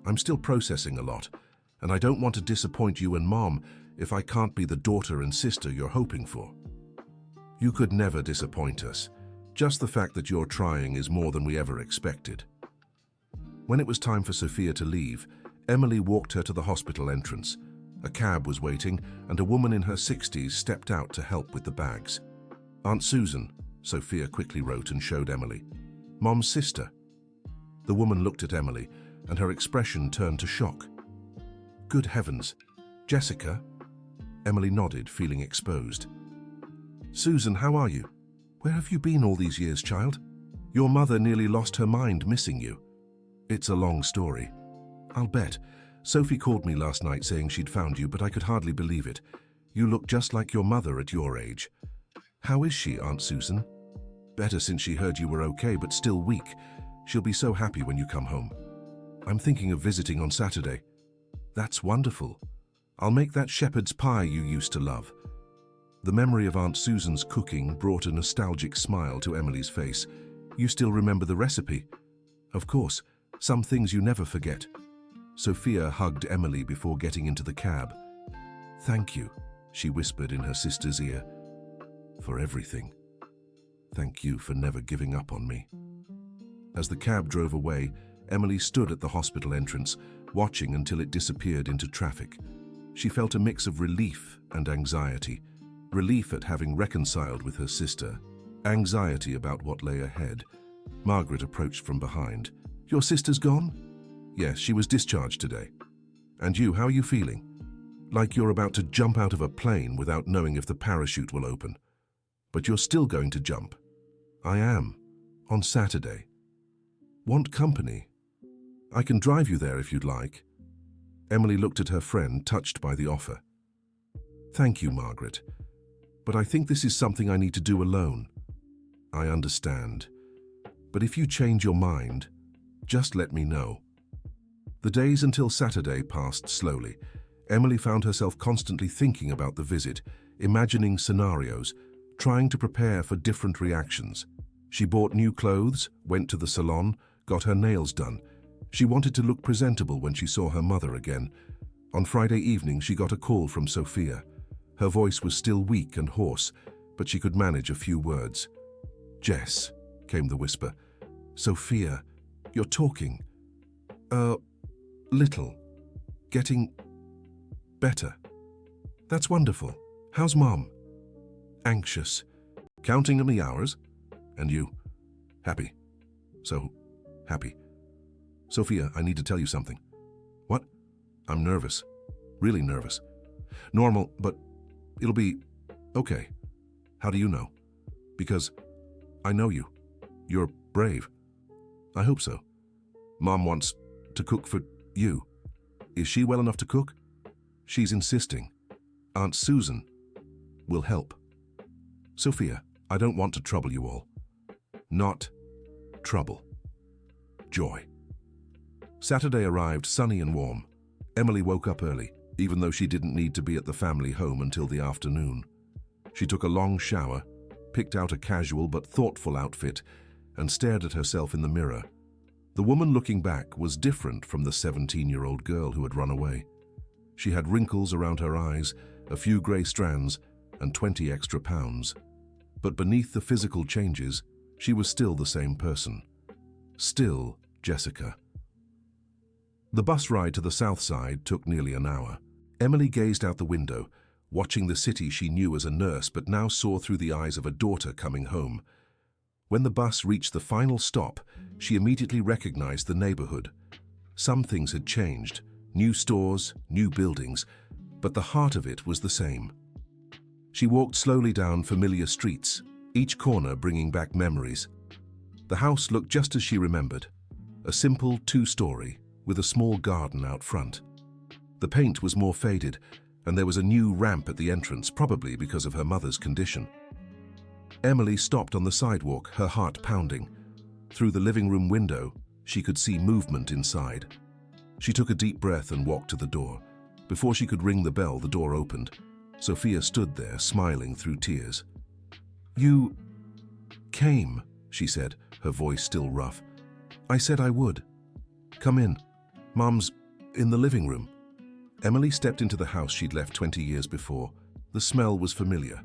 S1: I'm still processing a lot, and I don't want to disappoint you and Mom if I can't be the daughter and sister you're hoping for. You could never disappoint us. Just the fact that you're trying is more than we ever expected. When it was time for Sophia to leave, Emily walked her to the hospital entrance. A cab was waiting, and a woman in her 60s stepped out to help with the bags. Aunt Susan, Sophia quickly wrote and showed Emily. Mom's sister. The woman looked at Emily, and her expression turned to shock. Good heavens, Jessica? Emily nodded, feeling exposed. Susan, how are you? Where have you been all these years, child? Your mother nearly lost her mind missing you. It's a long story. I'll bet. Sophie called me last night saying she'd found you, but I could hardly believe it. You look just like your mother at your age. How is she, Aunt Susan? Better since she heard you were okay, but still weak. She'll be so happy when you come home. I'm thinking of visiting on Saturday. That's wonderful. I'll make that shepherd's pie you used to love. The memory of Aunt Susan's cooking brought a nostalgic smile to Emily's face. You still remember the recipe? Of course, some things you never forget. Sophia hugged Emily before getting into the cab. Thank you, she whispered in her sister's ear. For everything. Thank you for never giving up on me. As the cab drove away, Emily stood at the hospital entrance, watching until it disappeared into traffic. She felt a mix of relief and anxiety. Relief at having reconciled with her sister, Anxiety about what lay ahead. Margaret approached from behind. "Your sister's gone?" "Yes, she was discharged today." "And you, how are you feeling?" "Like you're about to jump out of a plane without knowing if the parachute will open." "But you're still going to jump." "I am. On Saturday." "Want company?" "I can drive you there if you'd like." Emily looked at her friend, touched by the offer. "Thank you, Margaret. But I think this is something I need to do alone." "I understand. But if you change your mind, just let me know." The days until Saturday passed slowly. Emily found herself constantly thinking about the visit, imagining scenarios, trying to prepare for different reactions. She bought new clothes, went to the salon, got her nails done. She wanted to look presentable when she saw her mother again. On Friday evening, she got a call from Sophia. Her voice was still weak and hoarse, but she could manage a few words. "Jess," came the whisper. "Sophia, you're talking. Little. Getting better. That's wonderful. How's Mom?" "Anxious. Counting on the hours. And you?" "Happy. So happy." "Sophia, I need to tell you something." "What?" "I'm nervous. Really nervous. Normal, but it'll be okay." "How do you know?" "Because I know you. You're brave." "I hope so." "Mom wants to cook for you." "Is she well enough to cook?" "She's insisting. Aunt Susan will help." "Sophia, I don't want to trouble you all." "Not trouble. Joy." Saturday arrived sunny and warm. Emily woke up early, even though she didn't need to be at the family home until the afternoon. She took a long shower, picked out a casual but thoughtful outfit, and stared at herself in the mirror. The woman looking back was different from the 17-year-old girl who had run away. She had wrinkles around her eyes, a few grey strands, and 20 extra pounds. But beneath the physical changes, she was still the same person. Still Jessica. The bus ride to the south side took nearly an hour. Emily gazed out the window, watching the city she knew as a nurse but now saw through the eyes of a daughter coming home. When the bus reached the final stop, she immediately recognized the neighborhood. Some things had changed, new stores, new buildings, but the heart of it was the same. She walked slowly down familiar streets, each corner bringing back memories. The house looked just as she remembered, a simple 2-story with a small garden out front. The paint was more faded, and there was a new ramp at the entrance, probably because of her mother's condition. Emily stopped on the sidewalk, her heart pounding. Through the living room window, she could see movement inside. She took a deep breath and walked to the door. Before she could ring the bell, the door opened. Sophia stood there, smiling through tears. "You came," she said, her voice still rough. "I said I would. Come in. Mom's in the living room." Emily stepped into the house she'd left 20 years before. The smell was familiar,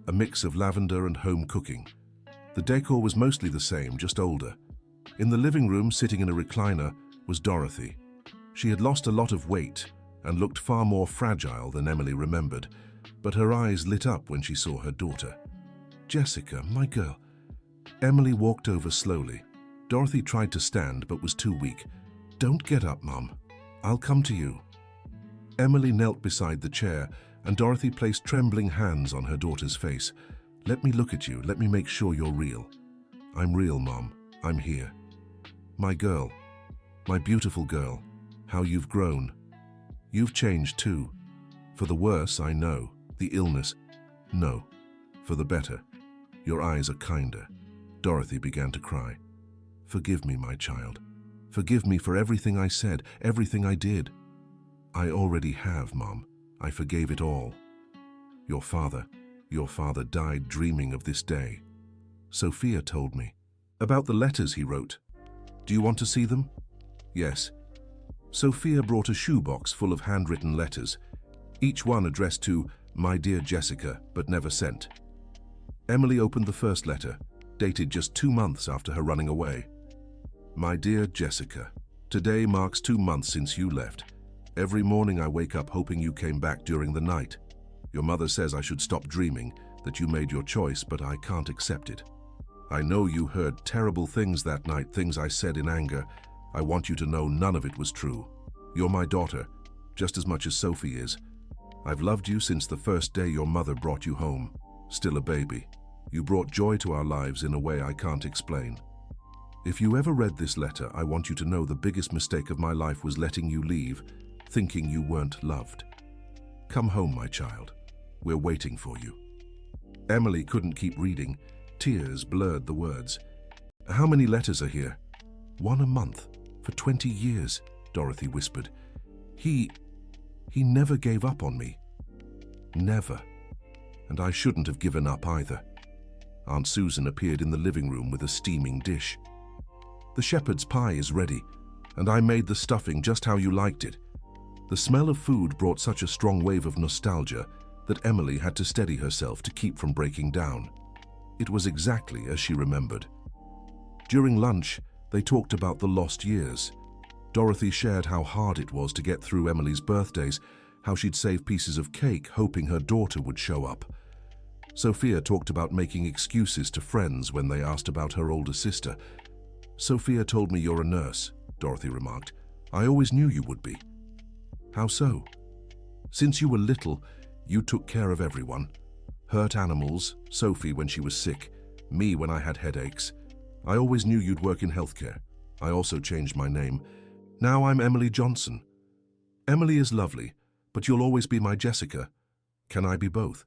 S1: a mix of lavender and home cooking. The decor was mostly the same, just older. In the living room, sitting in a recliner, was Dorothy. She had lost a lot of weight and looked far more fragile than Emily remembered, but her eyes lit up when she saw her daughter. "Jessica, my girl." Emily walked over slowly. Dorothy tried to stand but was too weak. "Don't get up, Mom. I'll come to you." Emily knelt beside the chair, and Dorothy placed trembling hands on her daughter's face. "Let me look at you. Let me make sure you're real." "I'm real, Mom. I'm here." "My girl, my beautiful girl, how you've grown. You've changed too. For the worse, I know. The illness, no. For the better. Your eyes are kinder." Dorothy began to cry. "Forgive me, my child. Forgive me for everything I said, everything I did." "I already have, Mom. I forgave it all. Your father died dreaming of this day. Sophia told me. About the letters he wrote. Do you want to see them?" "Yes." Sophia brought a shoebox full of handwritten letters, each one addressed to "My dear Jessica," but never sent. Emily opened the first letter, dated just 2 months after her running away. "My dear Jessica, today marks 2 months since you left. Every morning I wake up hoping you came back during the night. Your mother says I should stop dreaming, that you made your choice, but I can't accept it. I know you heard terrible things that night, things I said in anger. I want you to know none of it was true. You're my daughter, just as much as Sophie is. I've loved you since the first day your mother brought you home, still a baby. You brought joy to our lives in a way I can't explain. If you ever read this letter, I want you to know the biggest mistake of my life was letting you leave, thinking you weren't loved. Come home, my child. We're waiting for you. Emily couldn't keep reading. Tears blurred the words. How many letters are here? One a month, for 20 years, Dorothy whispered. He never gave up on me. Never. And I shouldn't have given up either. Aunt Susan appeared in the living room with a steaming dish. The shepherd's pie is ready, and I made the stuffing just how you liked it. The smell of food brought such a strong wave of nostalgia that Emily had to steady herself to keep from breaking down. It was exactly as she remembered. During lunch, they talked about the lost years. Dorothy shared how hard it was to get through Emily's birthdays, how she'd save pieces of cake hoping her daughter would show up. Sophia talked about making excuses to friends when they asked about her older sister. Sophia told me you're a nurse, Dorothy remarked. I always knew you would be. How so? Since you were little, you took care of everyone. Hurt animals, Sophie when she was sick, me when I had headaches. I always knew you'd work in healthcare. I also changed my name. Now I'm Emily Johnson. Emily is lovely, but you'll always be my Jessica. Can I be both?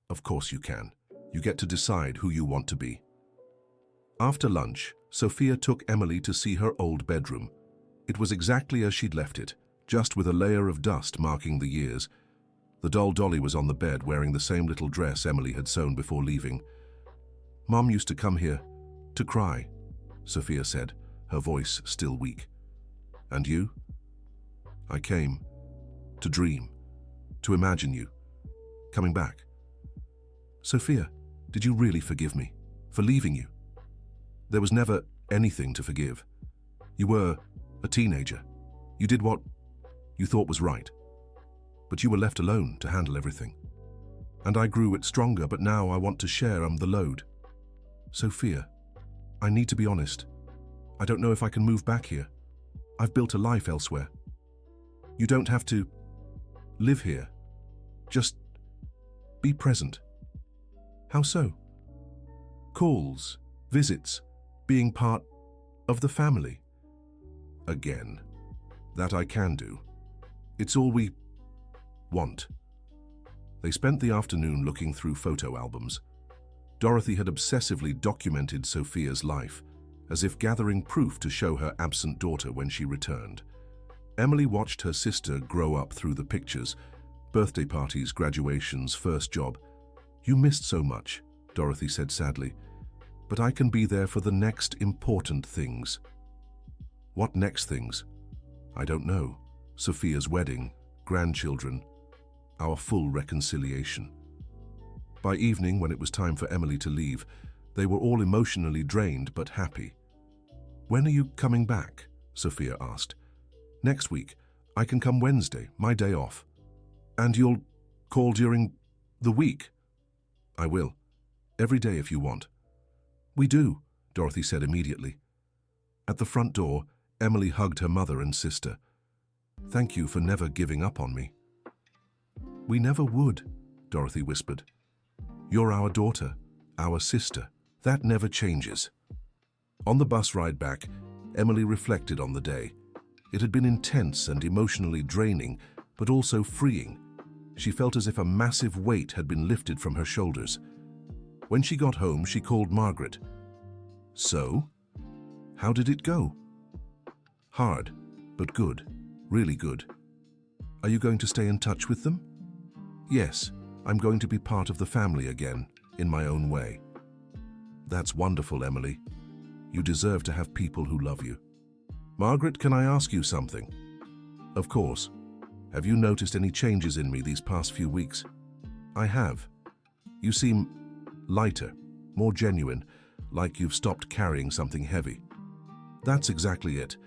S1: Of course you can. You get to decide who you want to be. After lunch, Sophia took Emily to see her old bedroom. It was exactly as she'd left it, just with a layer of dust marking the years. The doll Dolly was on the bed wearing the same little dress Emily had sewn before leaving. Mom used to come here to cry, Sophia said, her voice still weak. And you? I came to dream, to imagine you coming back. Sophia, did you really forgive me for leaving you? There was never anything to forgive. You were a teenager. You did what you thought was right. But you were left alone to handle everything. And I grew it stronger, but now I want to share the load. Sophia, I need to be honest. I don't know if I can move back here. I've built a life elsewhere. You don't have to live here. Just be present. How so? Calls, visits, being part of the family. Again, that I can do. It's all we want. They spent the afternoon looking through photo albums. Dorothy had obsessively documented Sophia's life, as if gathering proof to show her absent daughter when she returned. Emily watched her sister grow up through the pictures, birthday parties, graduations, first job. You missed so much, Dorothy said sadly, but I can be there for the next important things. What next things? I don't know. Sophia's wedding, grandchildren, our full reconciliation. By evening, when it was time for Emily to leave, they were all emotionally drained but happy. When are you coming back? Sophia asked. Next week. I can come Wednesday, my day off. And you'll call during the week? I will. Every day if you want. We do, Dorothy said immediately. At the front door, Emily hugged her mother and sister. Thank you for never giving up on me. We never would, Dorothy whispered. You're our daughter, our sister. That never changes. On the bus ride back, Emily reflected on the day. It had been intense and emotionally draining, but also freeing. She felt as if a massive weight had been lifted from her shoulders. When she got home, she called Margaret. So? How did it go? Hard, but good. Really good. Are you going to stay in touch with them? Yes, I'm going to be part of the family again, in my own way. That's wonderful, Emily. You deserve to have people who love you. Margaret, can I ask you something? Of course. Have you noticed any changes in me these past few weeks? I have. You seem lighter, more genuine, like you've stopped carrying something heavy. That's exactly it.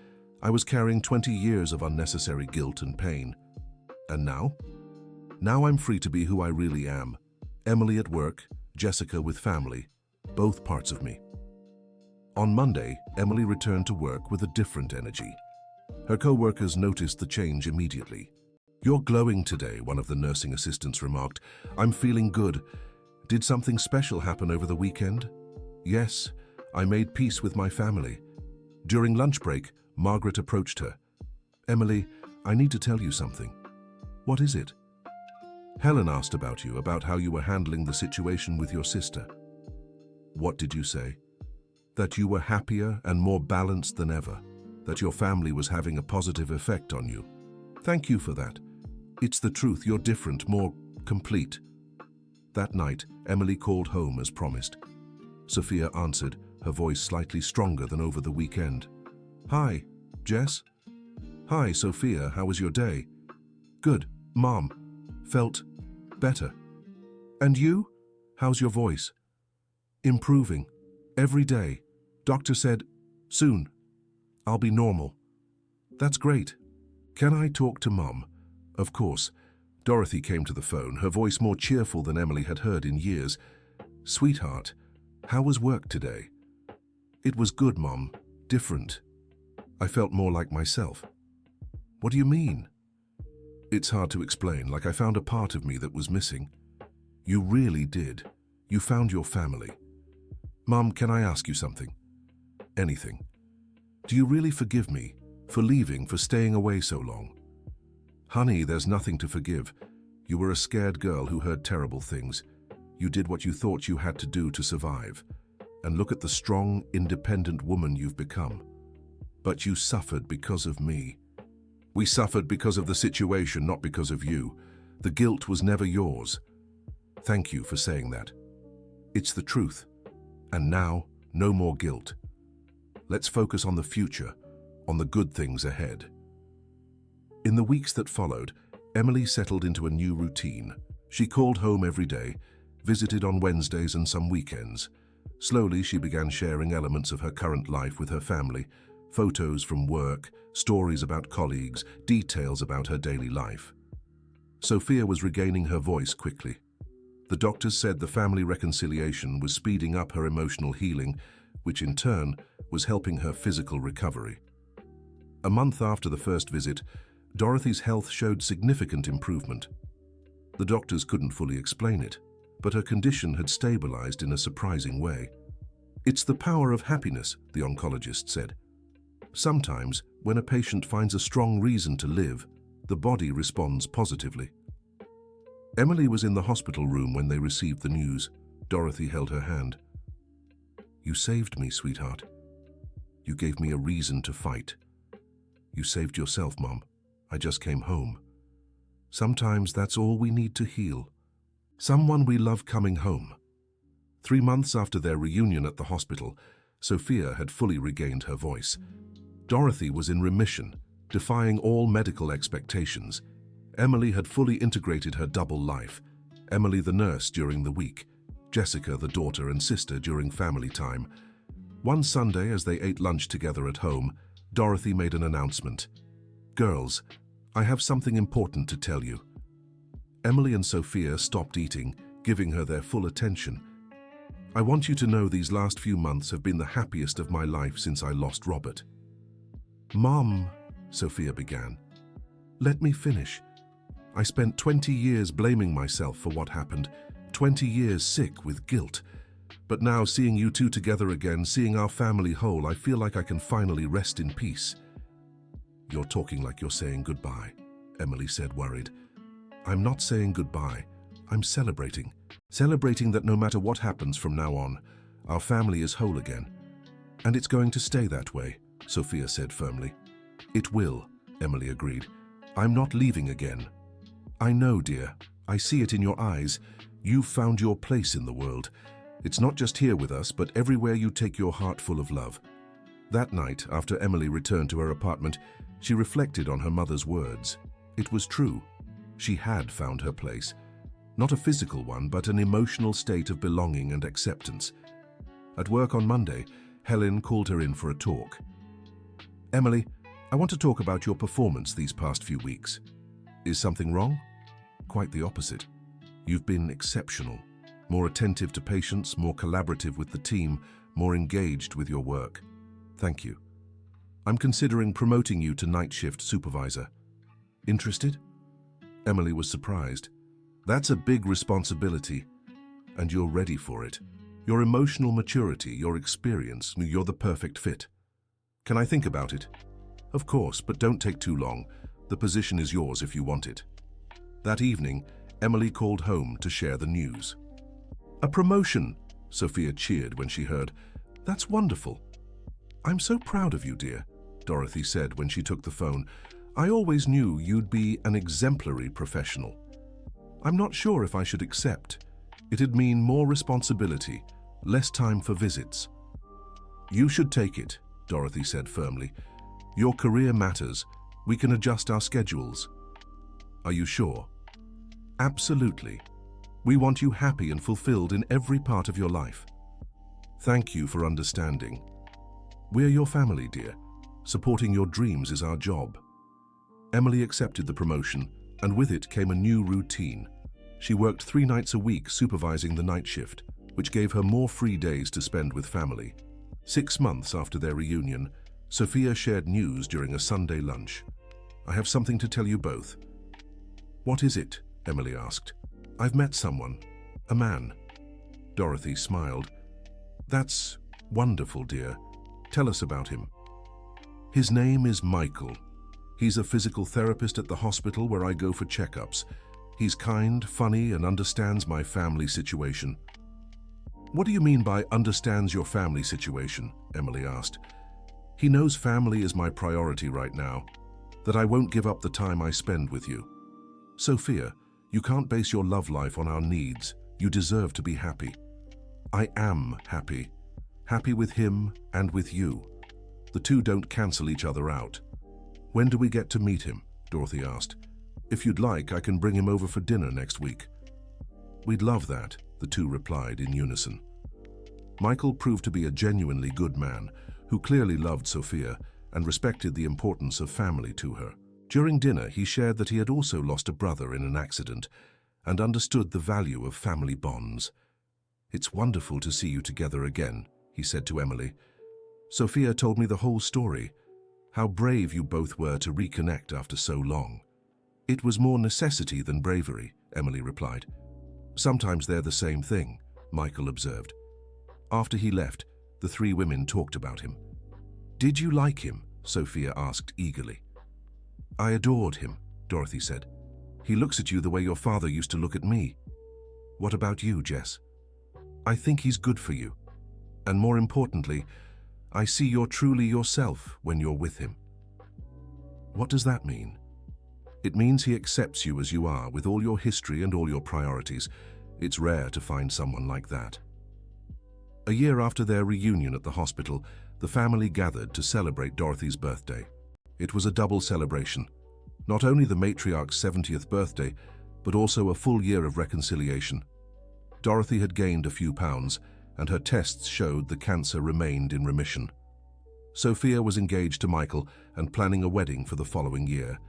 S1: I was carrying 20 years of unnecessary guilt and pain. And now? Now I'm free to be who I really am. Emily at work, Jessica with family, both parts of me. On Monday, Emily returned to work with a different energy. Her co-workers noticed the change immediately. "You're glowing today," one of the nursing assistants remarked. "I'm feeling good. Did something special happen over the weekend?" "Yes, I made peace with my family." During lunch break, Margaret approached her. "Emily, I need to tell you something." "What is it?" "Helen asked about you, about how you were handling the situation with your sister." "What did you say?" "That you were happier and more balanced than ever, that your family was having a positive effect on you." "Thank you for that. It's the truth, you're different, more complete." That night, Emily called home as promised. Sophia answered, her voice slightly stronger than over the weekend. "Hi, Jess?" "Hi, Sophia, how was your day?" "Good, Mom. Felt better." "And you? How's your voice?" "Improving. Every day. Doctor said, soon. I'll be normal." "That's great. Can I talk to Mom?" "Of course." Dorothy came to the phone, her voice more cheerful than Emily had heard in years. "Sweetheart, how was work today?" "It was good, Mom. Different. I felt more like myself." "What do you mean?" "It's hard to explain, like I found a part of me that was missing." "You really did. You found your family." "Mom, can I ask you something?" "Anything." "Do you really forgive me for leaving, for staying away so long?" "Honey, there's nothing to forgive. You were a scared girl who heard terrible things. You did what you thought you had to do to survive. And look at the strong, independent woman you've become. But you suffered because of me." "We suffered because of the situation, not because of you. The guilt was never yours." "Thank you for saying that. It's the truth. And now, no more guilt. Let's focus on the future, on the good things ahead." In the weeks that followed, Emily settled into a new routine. She called home every day, visited on Wednesdays and some weekends. Slowly, she began sharing elements of her current life with her family, photos from work, stories about colleagues, details about her daily life. Sophia was regaining her voice quickly. The doctors said the family reconciliation was speeding up her emotional healing, which in turn was helping her physical recovery. A month after the first visit, Dorothy's health showed significant improvement. The doctors couldn't fully explain it, but her condition had stabilized in a surprising way. "It's the power of happiness," the oncologist said. "Sometimes, when a patient finds a strong reason to live, the body responds positively." Emily was in the hospital room when they received the news. Dorothy held her hand. "You saved me, sweetheart. You gave me a reason to fight. You saved yourself, Mom. I just came home. Sometimes that's all we need to heal. Someone we love coming home." 3 months after their reunion at the hospital, Sophia had fully regained her voice. Dorothy was in remission, defying all medical expectations. Emily had fully integrated her double life. Emily the nurse during the week, Jessica the daughter and sister during family time. One Sunday, as they ate lunch together at home, Dorothy made an announcement. "Girls, I have something important to tell you." Emily and Sophia stopped eating, giving her their full attention. "I want you to know these last few months have been the happiest of my life since I lost Robert." "Mom," Sophia began. "Let me finish. I spent 20 years blaming myself for what happened, 20 years sick with guilt. But now, seeing you two together again, seeing our family whole, I feel like I can finally rest in peace." "You're talking like you're saying goodbye," Emily said, worried. "I'm not saying goodbye. I'm celebrating. Celebrating that no matter what happens from now on, our family is whole again. And it's going to stay that way," Sophia said firmly. "It will," Emily agreed. "I'm not leaving again." "I know, dear. I see it in your eyes. You've found your place in the world. It's not just here with us, but everywhere you take your heart full of love." That night, after Emily returned to her apartment, she reflected on her mother's words. It was true. She had found her place. Not a physical one, but an emotional state of belonging and acceptance. At work on Monday, Helen called her in for a talk. "Emily, I want to talk about your performance these past few weeks." "Is something wrong?" "Quite the opposite. You've been exceptional. More attentive to patients, more collaborative with the team, more engaged with your work. Thank you. I'm considering promoting you to night shift supervisor. Interested? Emily was surprised. That's a big responsibility, and you're ready for it. Your emotional maturity, your experience, you're the perfect fit. Can I think about it? Of course, but don't take too long. The position is yours if you want it. That evening, Emily called home to share the news. A promotion, Sophia cheered when she heard. That's wonderful. I'm so proud of you, dear, Dorothy said when she took the phone. I always knew you'd be an exemplary professional. I'm not sure if I should accept. It'd mean more responsibility, less time for visits. You should take it, Dorothy said firmly. Your career matters. We can adjust our schedules. Are you sure? Absolutely. We want you happy and fulfilled in every part of your life. Thank you for understanding. We're your family, dear. Supporting your dreams is our job. Emily accepted the promotion, and with it came a new routine. She worked 3 nights a week supervising the night shift, which gave her more free days to spend with family. 6 months after their reunion, Sophia shared news during a Sunday lunch. I have something to tell you both. What is it? Emily asked. I've met someone. A man. Dorothy smiled. That's wonderful, dear. Tell us about him. His name is Michael. He's a physical therapist at the hospital where I go for checkups. He's kind, funny, and understands my family situation. What do you mean by understands your family situation? Emily asked. He knows family is my priority right now, that I won't give up the time I spend with you. Sophia, you can't base your love life on our needs. You deserve to be happy. I am happy. Happy with him and with you. The two don't cancel each other out. When do we get to meet him? Dorothy asked. If you'd like, I can bring him over for dinner next week. We'd love that, the two replied in unison. Michael proved to be a genuinely good man who clearly loved Sophia and respected the importance of family to her. During dinner, he shared that he had also lost a brother in an accident and understood the value of family bonds. It's wonderful to see you together again, he said to Emily. Sophia told me the whole story, how brave you both were to reconnect after so long. It was more necessity than bravery, Emily replied. Sometimes they're the same thing, Michael observed. After he left, the 3 women talked about him. Did you like him? Sophia asked eagerly. I adored him, Dorothy said. He looks at you the way your father used to look at me. What about you, Jess? I think he's good for you. And more importantly, I see you're truly yourself when you're with him. What does that mean? It means he accepts you as you are, with all your history and all your priorities. It's rare to find someone like that. A year after their reunion at the hospital, the family gathered to celebrate Dorothy's birthday. It was a double celebration. Not only the matriarch's 70th birthday, but also a full year of reconciliation. Dorothy had gained a few pounds, and her tests showed the cancer remained in remission. Sophia was engaged to Michael and planning a wedding for the following year.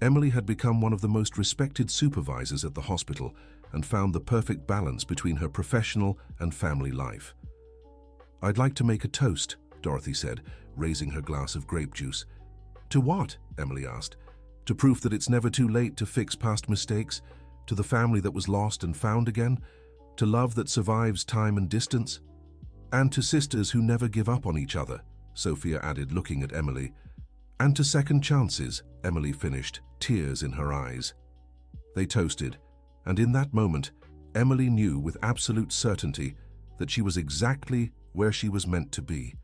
S1: Emily had become one of the most respected supervisors at the hospital and found the perfect balance between her professional and family life. I'd like to make a toast, Dorothy said, raising her glass of grape juice. To what? Emily asked. To proof that it's never too late to fix past mistakes, to the family that was lost and found again, to love that survives time and distance, and to sisters who never give up on each other, Sophia added, looking at Emily. And to second chances, Emily finished, tears in her eyes. They toasted, and in that moment, Emily knew with absolute certainty that she was exactly where she was meant to be,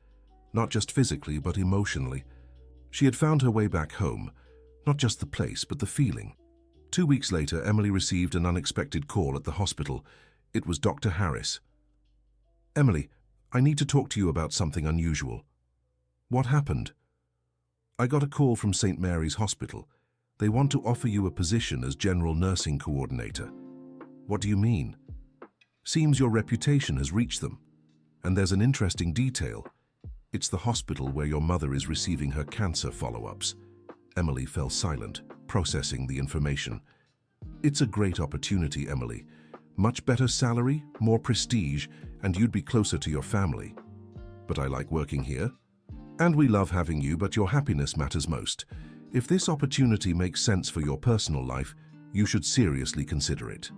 S1: not just physically but emotionally. She had found her way back home, not just the place but the feeling. 2 weeks later, Emily received an unexpected call at the hospital. It was Dr. Harris. Emily, I need to talk to you about something unusual. What happened? I got a call from St. Mary's Hospital. They want to offer you a position as General Nursing Coordinator. What do you mean? Seems your reputation has reached them. And there's an interesting detail. It's the hospital where your mother is receiving her cancer follow-ups. Emily fell silent, processing the information. It's a great opportunity, Emily. Much better salary, more prestige, and you'd be closer to your family. but I like working here. And we love having you, but your happiness matters most. If this opportunity makes sense for your personal life, you should seriously consider it."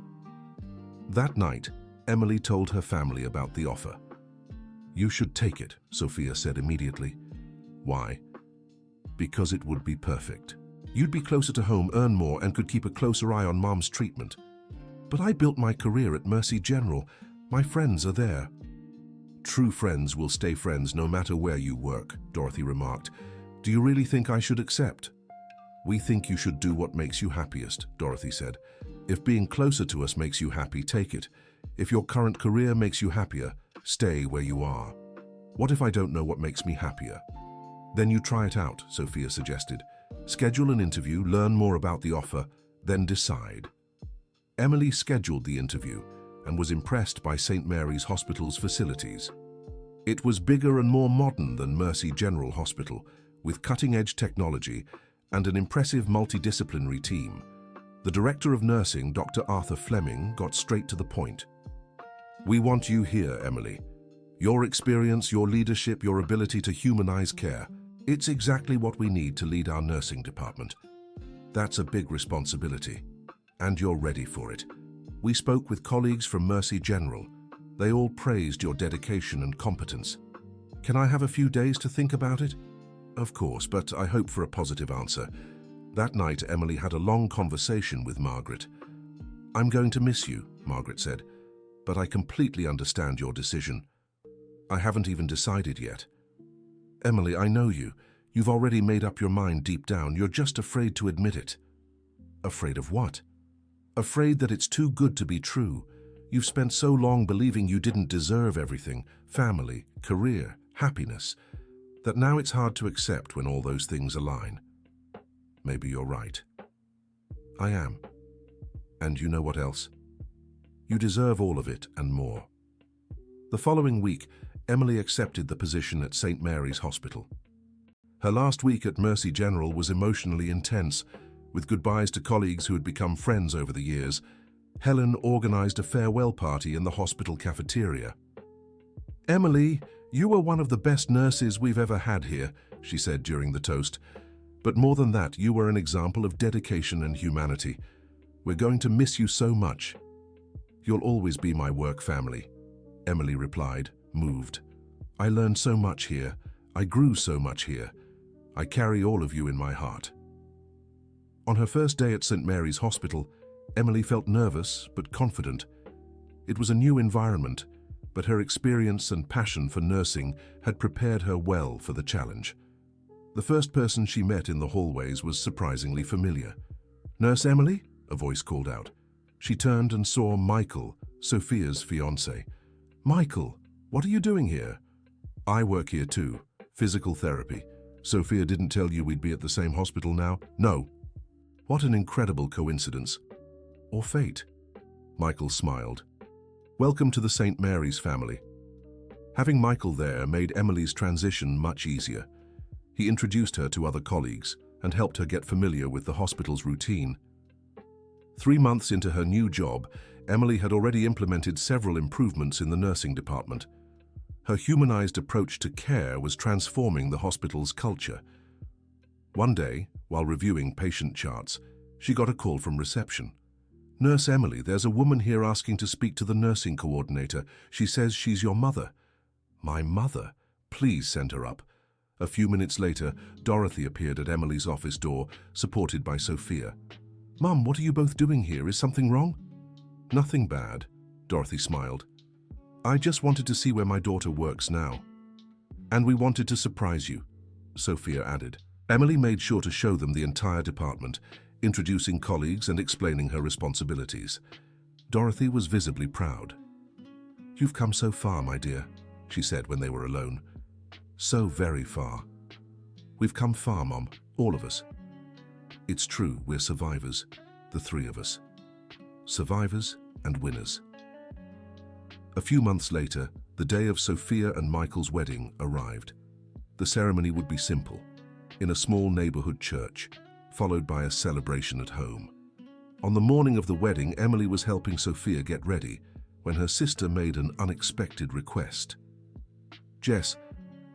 S1: That night, Emily told her family about the offer. "You should take it," Sophia said immediately. "Why?" "Because it would be perfect. You'd be closer to home, earn more, and could keep a closer eye on Mom's treatment." "But I built my career at Mercy General. My friends are there." "True friends will stay friends no matter where you work," Dorothy remarked. "Do you really think I should accept?" "We think you should do what makes you happiest," Dorothy said. "If being closer to us makes you happy, take it. If your current career makes you happier, stay where you are." "What if I don't know what makes me happier?" "Then you try it out," Sophia suggested. "Schedule an interview, learn more about the offer, then decide." Emily scheduled the interview and was impressed by St. Mary's Hospital's facilities. It was bigger and more modern than Mercy General Hospital, with cutting-edge technology and an impressive multidisciplinary team. The Director of Nursing, Dr. Arthur Fleming, got straight to the point. "We want you here, Emily. Your experience, your leadership, your ability to humanize care. It's exactly what we need to lead our nursing department. That's a big responsibility, and you're ready for it." We spoke with colleagues from Mercy General. They all praised your dedication and competence. "Can I have a few days to think about it?" "Of course, but I hope for a positive answer." That night, Emily had a long conversation with Margaret. "I'm going to miss you," Margaret said, "but I completely understand your decision. I haven't even decided yet." "Emily, I know you. You've already made up your mind deep down. You're just afraid to admit it." "Afraid of what?" "Afraid that it's too good to be true. You've spent so long believing you didn't deserve everything, family, career, happiness, that now it's hard to accept when all those things align." "Maybe you're right." "I am. And you know what else? You deserve all of it and more." The following week, Emily accepted the position at St. Mary's Hospital. Her last week at Mercy General was emotionally intense. With goodbyes to colleagues who had become friends over the years, Helen organized a farewell party in the hospital cafeteria. "Emily, you were one of the best nurses we've ever had here," she said during the toast. "But more than that, you were an example of dedication and humanity. We're going to miss you so much." "You'll always be my work family," Emily replied, moved. "I learned so much here. I grew so much here. I carry all of you in my heart." On her first day at St. Mary's Hospital, Emily felt nervous but confident. It was a new environment, but her experience and passion for nursing had prepared her well for the challenge. The first person she met in the hallways was surprisingly familiar. "Nurse Emily?" a voice called out. She turned and saw Michael, Sophia's fiancé. "Michael, what are you doing here?" "I work here too. Physical therapy. Sophia didn't tell you we'd be at the same hospital now?" "No." "What an incredible coincidence. Or fate." Michael smiled. "Welcome to the St. Mary's family." Having Michael there made Emily's transition much easier. He introduced her to other colleagues and helped her get familiar with the hospital's routine. 3 months into her new job, Emily had already implemented several improvements in the nursing department. Her humanized approach to care was transforming the hospital's culture. One day, while reviewing patient charts, she got a call from reception. "Nurse Emily, there's a woman here asking to speak to the nursing coordinator. She says she's your mother." "My mother? Please send her up." A few minutes later, Dorothy appeared at Emily's office door, supported by Sophia. "Mum, what are you both doing here? Is something wrong?" "Nothing bad," Dorothy smiled. "I just wanted to see where my daughter works now." "And we wanted to surprise you," Sophia added. Emily made sure to show them the entire department, introducing colleagues and explaining her responsibilities. Dorothy was visibly proud. "You've come so far, my dear," she said when they were alone. "So very far." "We've come far, Mom, all of us." "It's true, we're survivors, the 3 of us. Survivors and winners." A few months later, the day of Sophia and Michael's wedding arrived. The ceremony would be simple, in a small neighborhood church, followed by a celebration at home. On the morning of the wedding, Emily was helping Sophia get ready when her sister made an unexpected request. "Jess,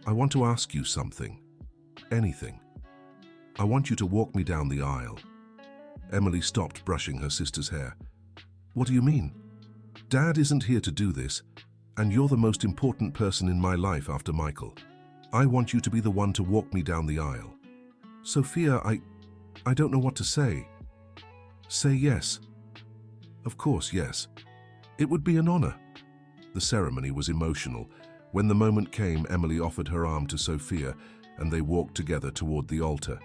S1: I want to ask you something. Anything. I want you to walk me down the aisle. Emily stopped brushing her sister's hair. What do you mean? Dad isn't here to do this, and you're the most important person in my life after Michael. I want you to be the one to walk me down the aisle. Sophia, I don't know what to say. Say yes. Of course, yes. It would be an honor. The ceremony was emotional. When the moment came, Emily offered her arm to Sophia, and they walked together toward the altar.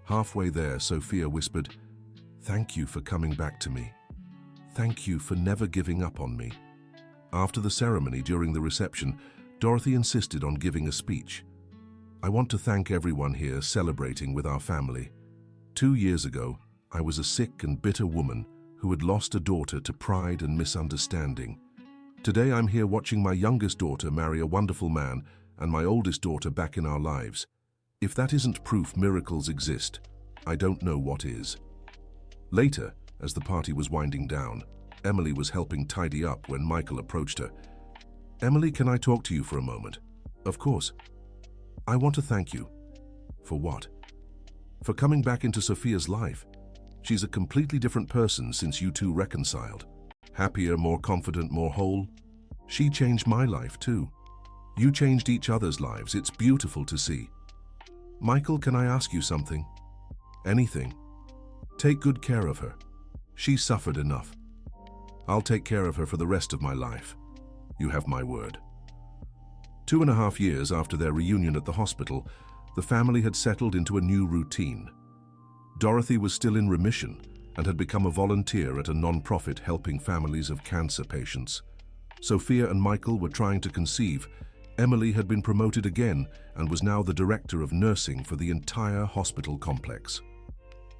S1: Halfway there, Sophia whispered, "Thank you for coming back to me. Thank you for never giving up on me." After the ceremony, during the reception, Dorothy insisted on giving a speech. "I want to thank everyone here celebrating with our family. 2 years ago, I was a sick and bitter woman who had lost a daughter to pride and misunderstanding. Today I'm here watching my youngest daughter marry a wonderful man and my oldest daughter back in our lives. If that isn't proof miracles exist, I don't know what is." Later, as the party was winding down, Emily was helping tidy up when Michael approached her. "Emily, can I talk to you for a moment?" "Of course." "I want to thank you." "For what?" "For coming back into Sophia's life. She's a completely different person since you two reconciled. Happier, more confident, more whole. She changed my life too. You changed each other's lives. It's beautiful to see." "Michael, can I ask you something?" "Anything. Take good care of her. She suffered enough. I'll take care of her for the rest of my life. You have my word." 2.5 years after their reunion at the hospital, the family had settled into a new routine. Dorothy was still in remission and had become a volunteer at a non-profit helping families of cancer patients. Sophia and Michael were trying to conceive. Emily had been promoted again and was now the director of nursing for the entire hospital complex.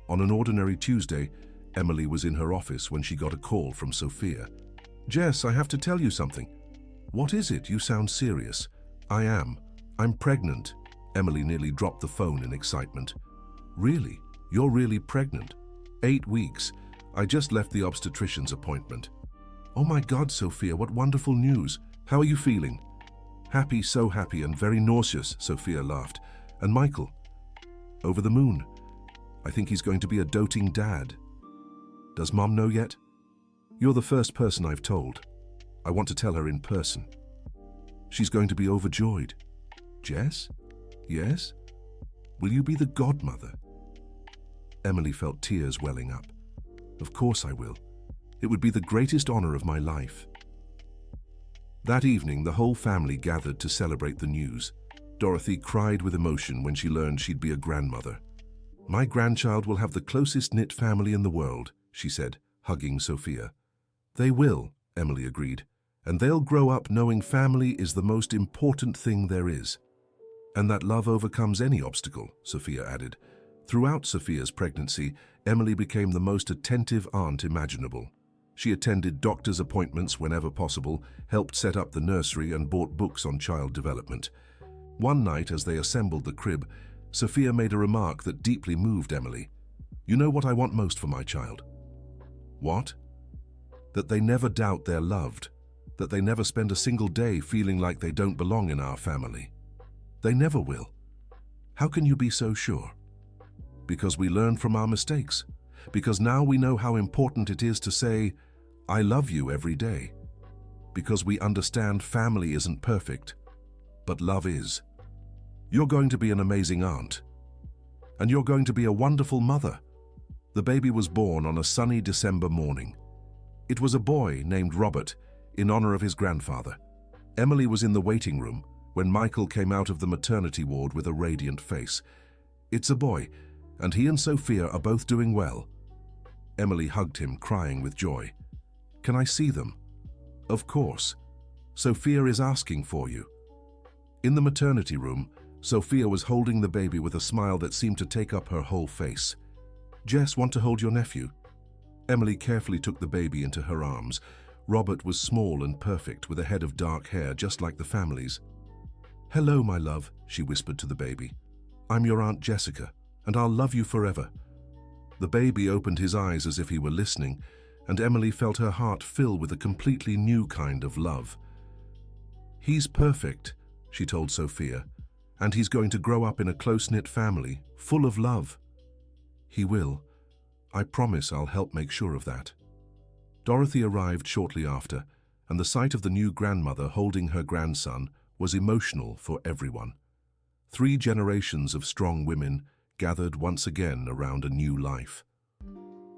S1: On an ordinary Tuesday, Emily was in her office when she got a call from Sophia. "Jess, I have to tell you something." "What is it? You sound serious." "I am. I'm pregnant." Emily nearly dropped the phone in excitement. "Really? You're really pregnant?" 8 weeks. I just left the obstetrician's appointment." "Oh my God, Sophia, what wonderful news. How are you feeling?" "Happy, so happy, and very nauseous," Sophia laughed. "And Michael?" "Over the moon. I think he's going to be a doting dad." "Does Mom know yet?" "You're the first person I've told. I want to tell her in person." "She's going to be overjoyed." "Jess?" "Yes?" "Will you be the godmother?" Emily felt tears welling up. "Of course I will. It would be the greatest honor of my life." That evening, the whole family gathered to celebrate the news. Dorothy cried with emotion when she learned she'd be a grandmother. "My grandchild will have the closest knit family in the world," she said, hugging Sophia. "They will," Emily agreed, "and they'll grow up knowing family is the most important thing there is." "And that love overcomes any obstacle," Sophia added. Throughout Sophia's pregnancy, Emily became the most attentive aunt imaginable. She attended doctor's appointments whenever possible, helped set up the nursery, and bought books on child development. One night, as they assembled the crib, Sophia made a remark that deeply moved Emily. "You know what I want most for my child?" "What?" "That they never doubt they're loved, that they never spend a single day feeling like they don't belong in our family." "They never will." "How can you be so sure?" "Because we learn from our mistakes. Because now we know how important it is to say, 'I love you' every day. Because we understand family isn't perfect, but love is. You're going to be an amazing aunt. And you're going to be a wonderful mother." The baby was born on a sunny December morning. It was a boy named Robert, in honor of his grandfather. Emily was in the waiting room when Michael came out of the maternity ward with a radiant face. "It's a boy, and he and Sophia are both doing well." Emily hugged him, crying with joy. "Can I see them?" "Of course. Sophia is asking for you." In the maternity room, Sophia was holding the baby with a smile that seemed to take up her whole face. "Jess, want to hold your nephew?" Emily carefully took the baby into her arms. Robert was small and perfect, with a head of dark hair just like the family's. "Hello, my love," she whispered to the baby. "I'm your Aunt Jessica, and I'll love you forever." The baby opened his eyes as if he were listening, and Emily felt her heart fill with a completely new kind of love. "He's perfect," she told Sophia, And he's going to grow up in a close-knit family, full of love. He will. I promise I'll help make sure of that. Dorothy arrived shortly after, and the sight of the new grandmother holding her grandson was emotional for everyone. 3 generations of strong women gathered once again around a new life.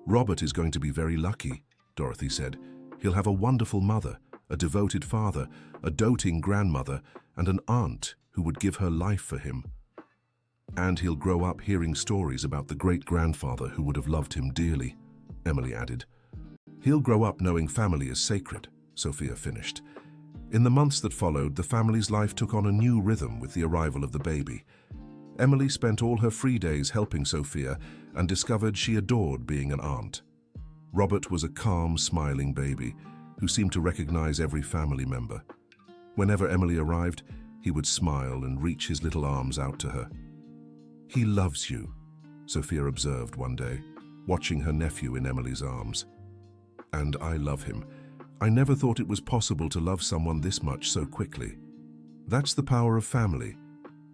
S1: Robert is going to be very lucky, Dorothy said. He'll have a wonderful mother, a devoted father, a doting grandmother, and an aunt who would give her life for him. And he'll grow up hearing stories about the great-grandfather who would have loved him dearly, Emily added. He'll grow up knowing family is sacred, Sophia finished. In the months that followed, the family's life took on a new rhythm with the arrival of the baby. Emily spent all her free days helping Sophia and discovered she adored being an aunt. Robert was a calm, smiling baby who seemed to recognize every family member. Whenever Emily arrived, he would smile and reach his little arms out to her. "He loves you," Sophia observed one day, watching her nephew in Emily's arms. "And I love him. I never thought it was possible to love someone this much so quickly. That's the power of family.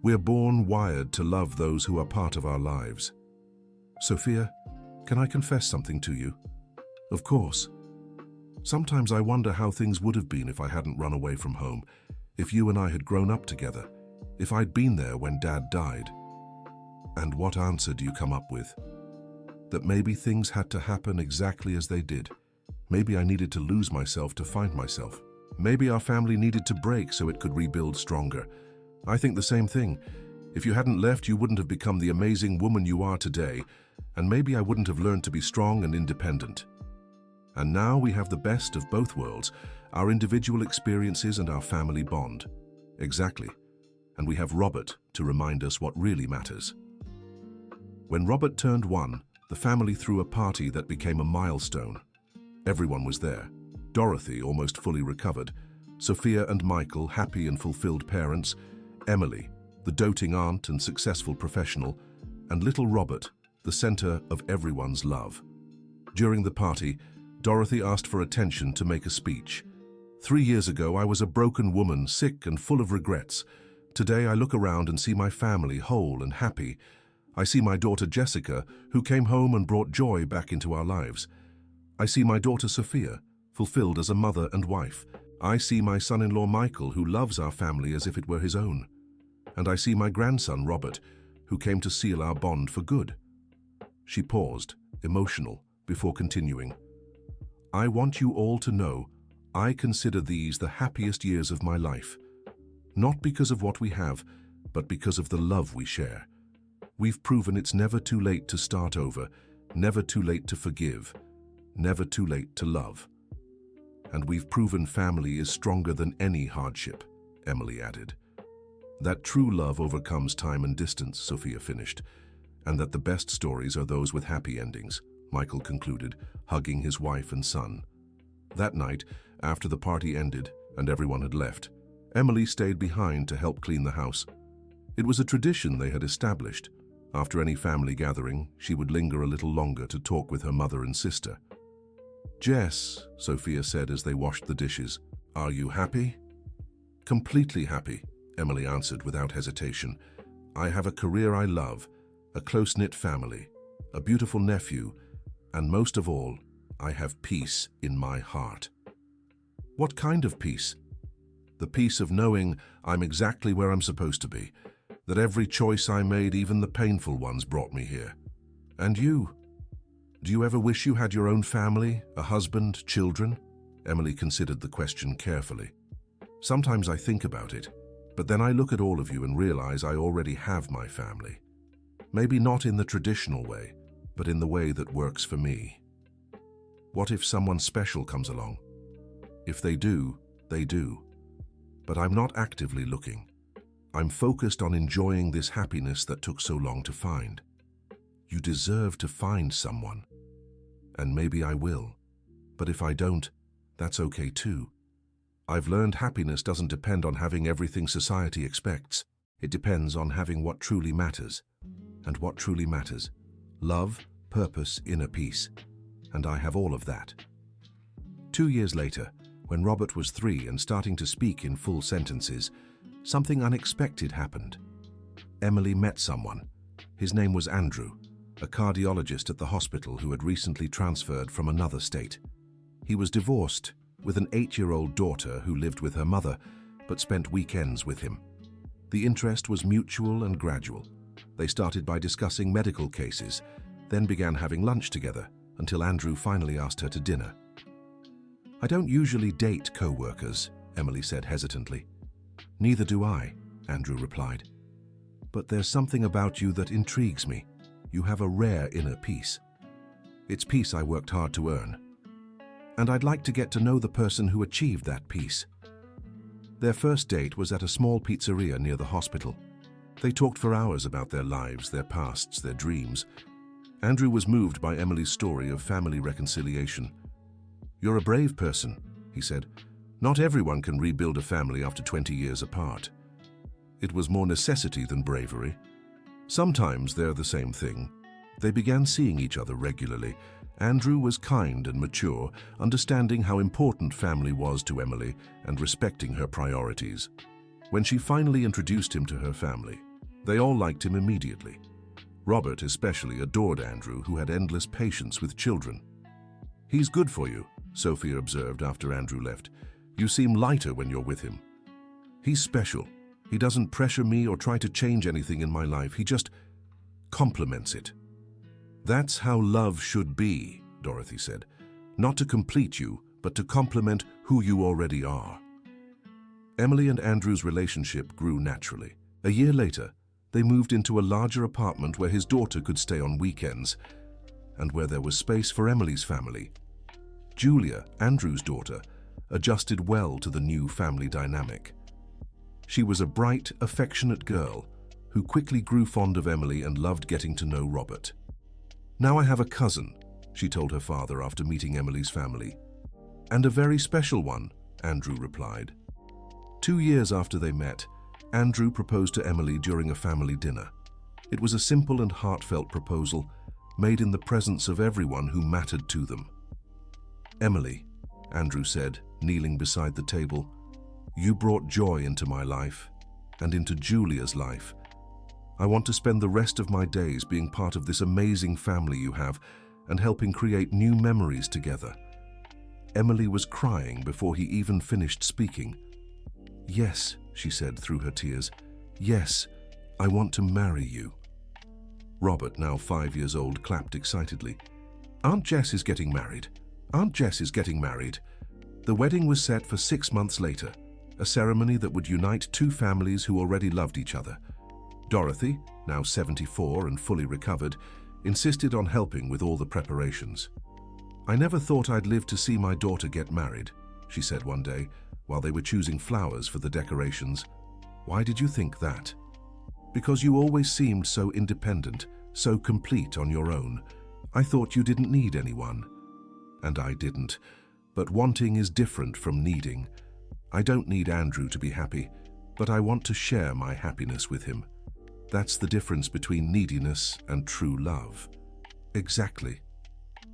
S1: We're born wired to love those who are part of our lives." "Sophia, can I confess something to you?" "Of course. Sometimes I wonder how things would have been if I hadn't run away from home, if you and I had grown up together, if I'd been there when Dad died." "And what answer do you come up with?" "That maybe things had to happen exactly as they did. Maybe I needed to lose myself to find myself. Maybe our family needed to break so it could rebuild stronger. I think the same thing. If you hadn't left, you wouldn't have become the amazing woman you are today, and maybe I wouldn't have learned to be strong and independent. And now we have the best of both worlds, our individual experiences and our family bond." "Exactly. And we have Robert to remind us what really matters." When Robert turned 1, the family threw a party that became a milestone. Everyone was there. Dorothy, almost fully recovered, Sophia and Michael, happy and fulfilled parents, Emily, the doting aunt and successful professional, and little Robert, the center of everyone's love. During the party, Dorothy asked for attention to make a speech. 3 years ago, I was a broken woman, sick and full of regrets. Today, I look around and see my family whole and happy. I see my daughter Jessica, who came home and brought joy back into our lives. I see my daughter Sophia, fulfilled as a mother and wife. I see my son-in-law Michael, who loves our family as if it were his own. And I see my grandson Robert, who came to seal our bond for good." She paused, emotional, before continuing. "I want you all to know I consider these the happiest years of my life. Not because of what we have, but because of the love we share. We've proven it's never too late to start over, never too late to forgive, never too late to love. And we've proven family is stronger than any hardship," Emily added. "That true love overcomes time and distance," Sophia finished, "and that the best stories are those with happy endings," Michael concluded, hugging his wife and son. That night, after the party ended and everyone had left, Emily stayed behind to help clean the house. It was a tradition they had established. After any family gathering, she would linger a little longer to talk with her mother and sister. "Jess," Sophia said as they washed the dishes, "are you happy?" "Completely happy," Emily answered without hesitation. "I have a career I love, a close-knit family, a beautiful nephew, and most of all, I have peace in my heart." "What kind of peace?" "The peace of knowing I'm exactly where I'm supposed to be, that every choice I made, even the painful ones, brought me here. And you? Do you ever wish you had your own family, a husband, children?" Emily considered the question carefully. "Sometimes I think about it, but then I look at all of you and realize I already have my family. Maybe not in the traditional way, but in the way that works for me. What if someone special comes along? If they do, they do. But I'm not actively looking. I'm focused on enjoying this happiness that took so long to find. You deserve to find someone. And maybe I will. But if I don't, that's okay too. I've learned happiness doesn't depend on having everything society expects. It depends on having what truly matters. And what truly matters? Love, purpose, inner peace. And I have all of that." 2 years later, when Robert was 3 and starting to speak in full sentences, something unexpected happened. Emily met someone. His name was Andrew, a cardiologist at the hospital who had recently transferred from another state. He was divorced, with an 8-year-old daughter who lived with her mother, but spent weekends with him. The interest was mutual and gradual. They started by discussing medical cases, then began having lunch together, until Andrew finally asked her to dinner. "I don't usually date co-workers," Emily said hesitantly. "Neither do I," Andrew replied. "But there's something about you that intrigues me. You have a rare inner peace. It's peace I worked hard to earn. And I'd like to get to know the person who achieved that peace." Their first date was at a small pizzeria near the hospital. They talked for hours about their lives, their pasts, their dreams. Andrew was moved by Emily's story of family reconciliation. "You're a brave person," he said. "Not everyone can rebuild a family after 20 years apart." It was more necessity than bravery. Sometimes they're the same thing. They began seeing each other regularly. Andrew was kind and mature, understanding how important family was to Emily and respecting her priorities. When she finally introduced him to her family, they all liked him immediately. Robert especially adored Andrew, who had endless patience with children. "He's good for you," Sophia observed after Andrew left. "You seem lighter when you're with him." "He's special. He doesn't pressure me or try to change anything in my life. He just complements it." "That's how love should be," Dorothy said. "Not to complete you, but to complement who you already are." Emily and Andrew's relationship grew naturally. A year later, they moved into a larger apartment where his daughter could stay on weekends, and where there was space for Emily's family. Julia, Andrew's daughter, adjusted well to the new family dynamic. She was a bright, affectionate girl who quickly grew fond of Emily and loved getting to know Robert. "Now I have a cousin," she told her father after meeting Emily's family. "And a very special one," Andrew replied. 2 years after they met, Andrew proposed to Emily during a family dinner. It was a simple and heartfelt proposal, made in the presence of everyone who mattered to them. "Emily," Andrew said, kneeling beside the table, "you brought joy into my life, and into Julia's life. I want to spend the rest of my days being part of this amazing family you have, and helping create new memories together." Emily was crying before he even finished speaking. "Yes," she said through her tears. "Yes, I want to marry you." Robert, now 5 years old, clapped excitedly. "Aunt Jess is getting married. Aunt Jess is getting married." The wedding was set for 6 months later, a ceremony that would unite two families who already loved each other. Dorothy, now 74 and fully recovered, insisted on helping with all the preparations. "I never thought I'd live to see my daughter get married," she said one day, while they were choosing flowers for the decorations. "Why did you think that?" "Because you always seemed so independent, so complete on your own. I thought you didn't need anyone." And I didn't. But wanting is different from needing. I don't need Andrew to be happy, but I want to share my happiness with him. That's the difference between neediness and true love. Exactly.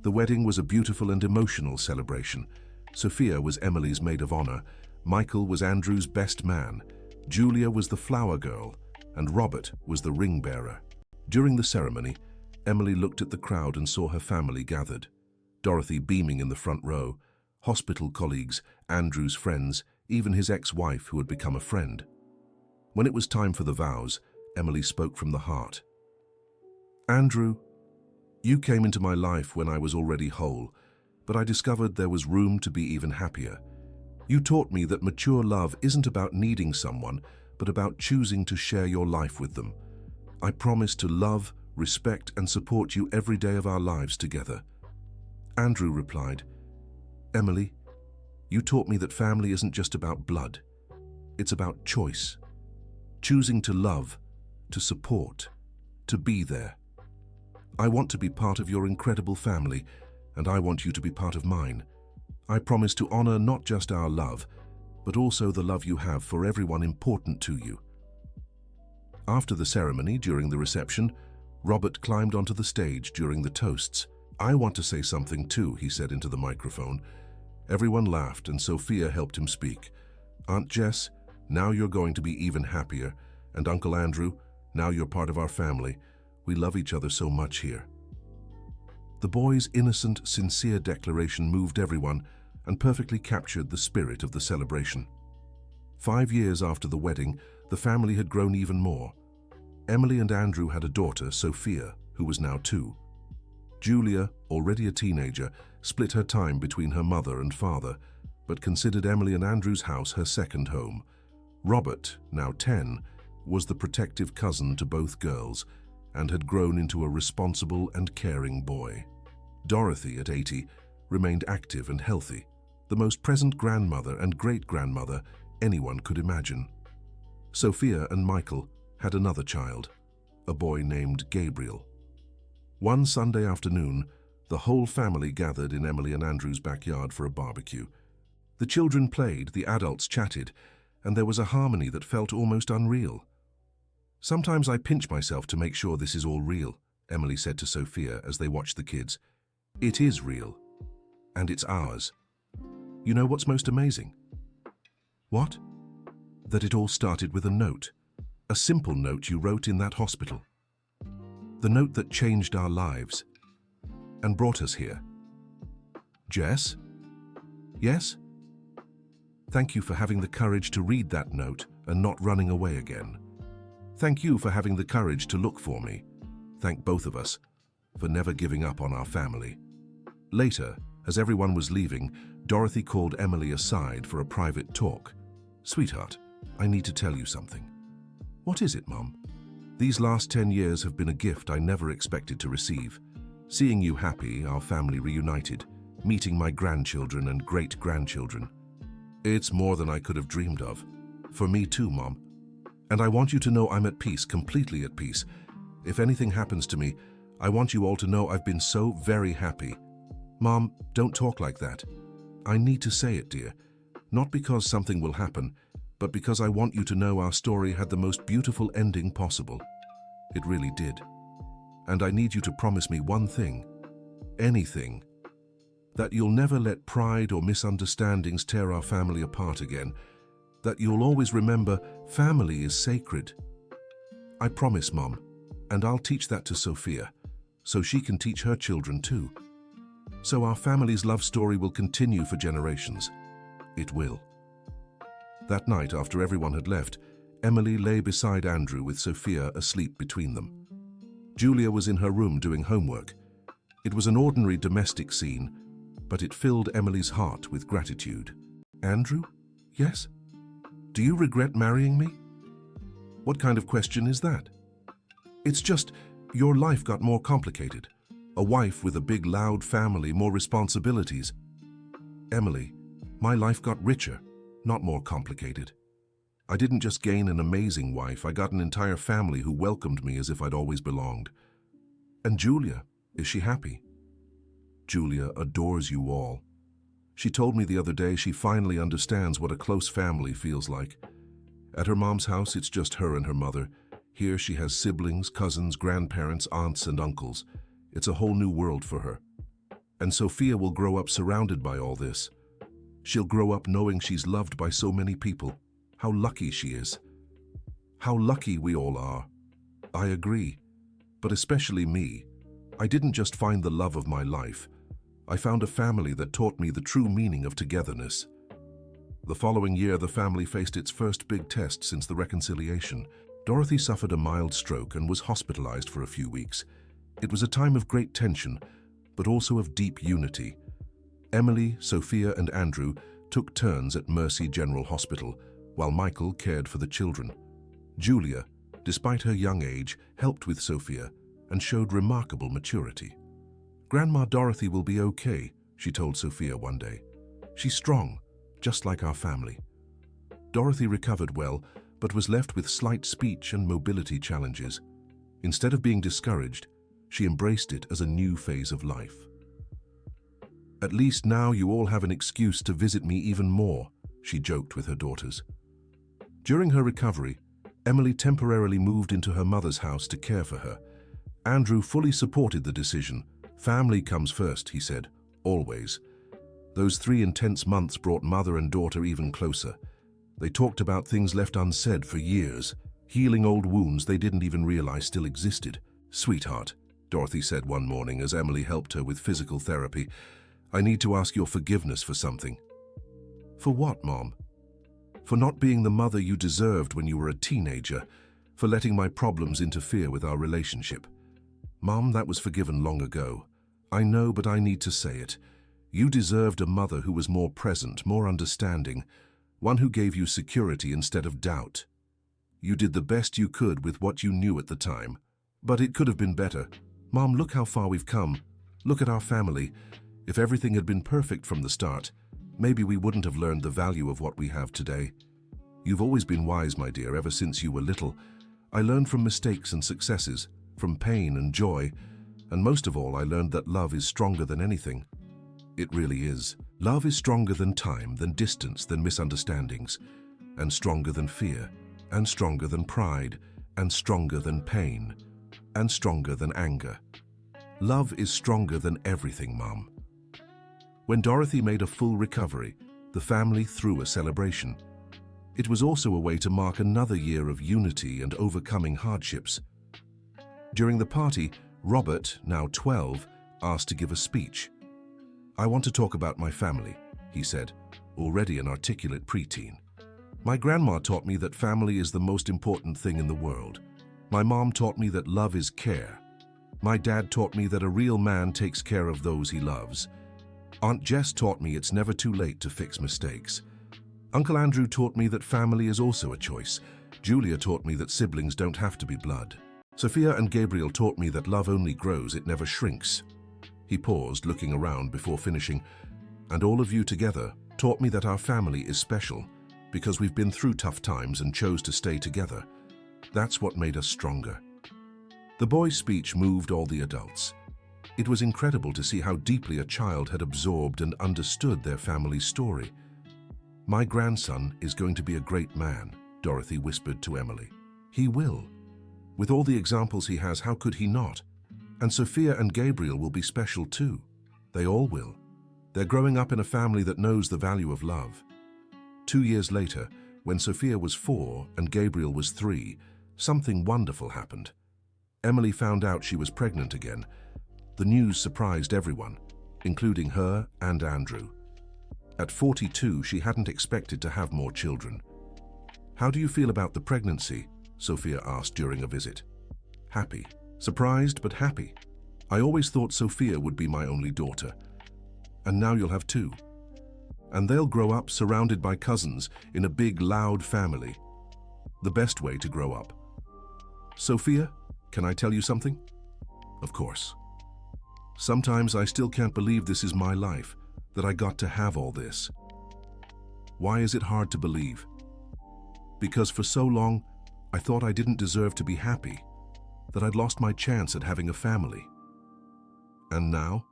S1: The wedding was a beautiful and emotional celebration. Sophia was Emily's maid of honor, Michael was Andrew's best man, Julia was the flower girl, and Robert was the ring bearer. During the ceremony, Emily looked at the crowd and saw her family gathered. Dorothy beaming in the front row, hospital colleagues, Andrew's friends, even his ex-wife who had become a friend. When it was time for the vows, Emily spoke from the heart. "Andrew, you came into my life when I was already whole, but I discovered there was room to be even happier. You taught me that mature love isn't about needing someone, but about choosing to share your life with them. I promise to love, respect, and support you every day of our lives together." Andrew replied, "Emily, you taught me that family isn't just about blood. It's about choice. Choosing to love, to support, to be there. I want to be part of your incredible family, and I want you to be part of mine. I promise to honor not just our love, but also the love you have for everyone important to you." After the ceremony, during the reception, Robert climbed onto the stage during the toasts. "I want to say something too," he said into the microphone. Everyone laughed and Sophia helped him speak. "Aunt Jess, now you're going to be even happier, and Uncle Andrew, Now you're part of our family. We love each other so much here." The boy's innocent, sincere declaration moved everyone and perfectly captured the spirit of the celebration. 5 years after the wedding, the family had grown even more. Emily and Andrew had a daughter, Sophia, who was now 2. Julia, already a teenager, split her time between her mother and father, but considered Emily and Andrew's house her second home. Robert, now 10, was the protective cousin to both girls and had grown into a responsible and caring boy. Dorothy, at 80, remained active and healthy, the most present grandmother and great-grandmother anyone could imagine. Sophia and Michael had another child, a boy named Gabriel. One Sunday afternoon, the whole family gathered in Emily and Andrew's backyard for a barbecue. The children played, the adults chatted, and there was a harmony that felt almost unreal. "Sometimes I pinch myself to make sure this is all real," Emily said to Sophia as they watched the kids. "It is real, and it's ours. You know what's most amazing?" "What?" "That it all started with a note. A simple note you wrote in that hospital. The note that changed our lives and brought us here." "Jess?" "Yes?" "Thank you for having the courage to read that note and not running away again. Thank you for having the courage to look for me. Thank both of us for never giving up on our family." Later, as everyone was leaving, Dorothy called Emily aside for a private talk. "Sweetheart, I need to tell you something." "What is it, Mom?" "These last 10 years have been a gift I never expected to receive. Seeing you happy, our family reunited, meeting my grandchildren and great-grandchildren. It's more than I could have dreamed of. For me too, Mom. And I want you to know I'm at peace, completely at peace. If anything happens to me, I want you all to know I've been so very happy." "Mom, don't talk like that. I need to say it, dear. Not because something will happen, but because I want you to know our story had the most beautiful ending possible. It really did. And I need you to promise me one thing, anything, that you'll never let pride or misunderstandings tear our family apart again, that you'll always remember family is sacred." "I promise, Mom, and I'll teach that to Sophia, so she can teach her children too. So our family's love story will continue for generations. It will." That night, after everyone had left, Emily lay beside Andrew with Sophia asleep between them. Julia was in her room doing homework. It was an ordinary domestic scene, but it filled Emily's heart with gratitude. "Andrew? Yes? Do you regret marrying me?" "What kind of question is that?" "It's just, your life got more complicated. A wife with a big, loud family, more responsibilities." "Emily, my life got richer, not more complicated. I didn't just gain an amazing wife, I got an entire family who welcomed me as if I'd always belonged." "And Julia, is she happy?" "Julia adores you all. She told me the other day she finally understands what a close family feels like. At her mom's house, it's just her and her mother. Here she has siblings, cousins, grandparents, aunts, and uncles. It's a whole new world for her. And Sophia will grow up surrounded by all this. She'll grow up knowing she's loved by so many people. How lucky she is. How lucky we all are." "I agree, but especially me. I didn't just find the love of my life. I found a family that taught me the true meaning of togetherness." The following year, the family faced its first big test since the reconciliation. Dorothy suffered a mild stroke and was hospitalized for a few weeks. It was a time of great tension, but also of deep unity. Emily, Sophia, and Andrew took turns at Mercy General Hospital, while Michael cared for the children. Julia, despite her young age, helped with Sophia and showed remarkable maturity. "Grandma Dorothy will be okay," she told Sophia one day. "She's strong, just like our family." Dorothy recovered well, but was left with slight speech and mobility challenges. Instead of being discouraged, she embraced it as a new phase of life. "At least now you all have an excuse to visit me even more," she joked with her daughters. During her recovery, Emily temporarily moved into her mother's house to care for her. Andrew fully supported the decision. "Family comes first," he said, "always." Those 3 intense months brought mother and daughter even closer. They talked about things left unsaid for years, healing old wounds they didn't even realize still existed. "Sweetheart," Dorothy said one morning as Emily helped her with physical therapy, "I need to ask your forgiveness for something." "For what, Mom?" "For not being the mother you deserved when you were a teenager, for letting my problems interfere with our relationship." "Mom, that was forgiven long ago. I know, but I need to say it. You deserved a mother who was more present, more understanding, one who gave you security instead of doubt. You did the best you could with what you knew at the time, but it could have been better. Mom, look how far we've come. Look at our family. If everything had been perfect from the start, maybe we wouldn't have learned the value of what we have today. You've always been wise, my dear, ever since you were little. I learned from mistakes and successes, from pain and joy, and most of all, I learned that love is stronger than anything. It really is. Love is stronger than time, than distance, than misunderstandings, and stronger than fear, and stronger than pride, and stronger than pain, and stronger than anger. Love is stronger than everything, Mom." When Dorothy made a full recovery, the family threw a celebration. It was also a way to mark another year of unity and overcoming hardships. During the party, Robert, now 12, asked to give a speech. "I want to talk about my family," he said, already an articulate preteen. "My grandma taught me that family is the most important thing in the world. My mom taught me that love is care. My dad taught me that a real man takes care of those he loves. Aunt Jess taught me it's never too late to fix mistakes. Uncle Andrew taught me that family is also a choice. Julia taught me that siblings don't have to be blood. Sophia and Gabriel taught me that love only grows, it never shrinks." He paused, looking around before finishing. "And all of you together taught me that our family is special because we've been through tough times and chose to stay together. That's what made us stronger." The boy's speech moved all the adults. It was incredible to see how deeply a child had absorbed and understood their family's story. "My grandson is going to be a great man," Dorothy whispered to Emily. "He will. With all the examples he has, how could he not? And Sophia and Gabriel will be special too. They all will. They're growing up in a family that knows the value of love." 2 years later, when Sophia was 4 and Gabriel was 3, something wonderful happened. Emily found out she was pregnant again. The news surprised everyone, including her and Andrew. At 42, she hadn't expected to have more children. "How do you feel about the pregnancy?" Sophia asked during a visit. "Happy. Surprised, but happy. I always thought Sophia would be my only daughter. And now you'll have 2. And they'll grow up surrounded by cousins in a big, loud family. The best way to grow up." "Sophia, can I tell you something?" "Of course." "Sometimes I still can't believe this is my life, that I got to have all this." "Why is it hard to believe?" "Because for so long, I thought I didn't deserve to be happy, that I'd lost my chance at having a family. And now?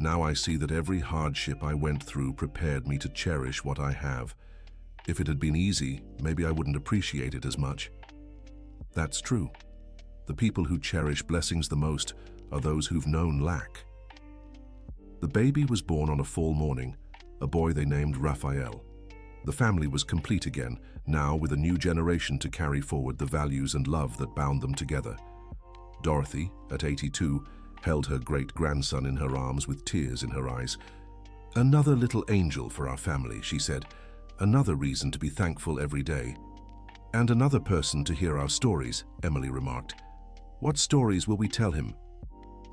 S1: Now I see that every hardship I went through prepared me to cherish what I have. If it had been easy, maybe I wouldn't appreciate it as much." That's true. The people who cherish blessings the most are those who've known lack. The baby was born on a fall morning, a boy they named Raphael. The family was complete again, now with a new generation to carry forward the values and love that bound them together. Dorothy, at 82, held her great-grandson in her arms with tears in her eyes. "Another little angel for our family," she said. "Another reason to be thankful every day." "And another person to hear our stories," Emily remarked. "What stories will we tell him?"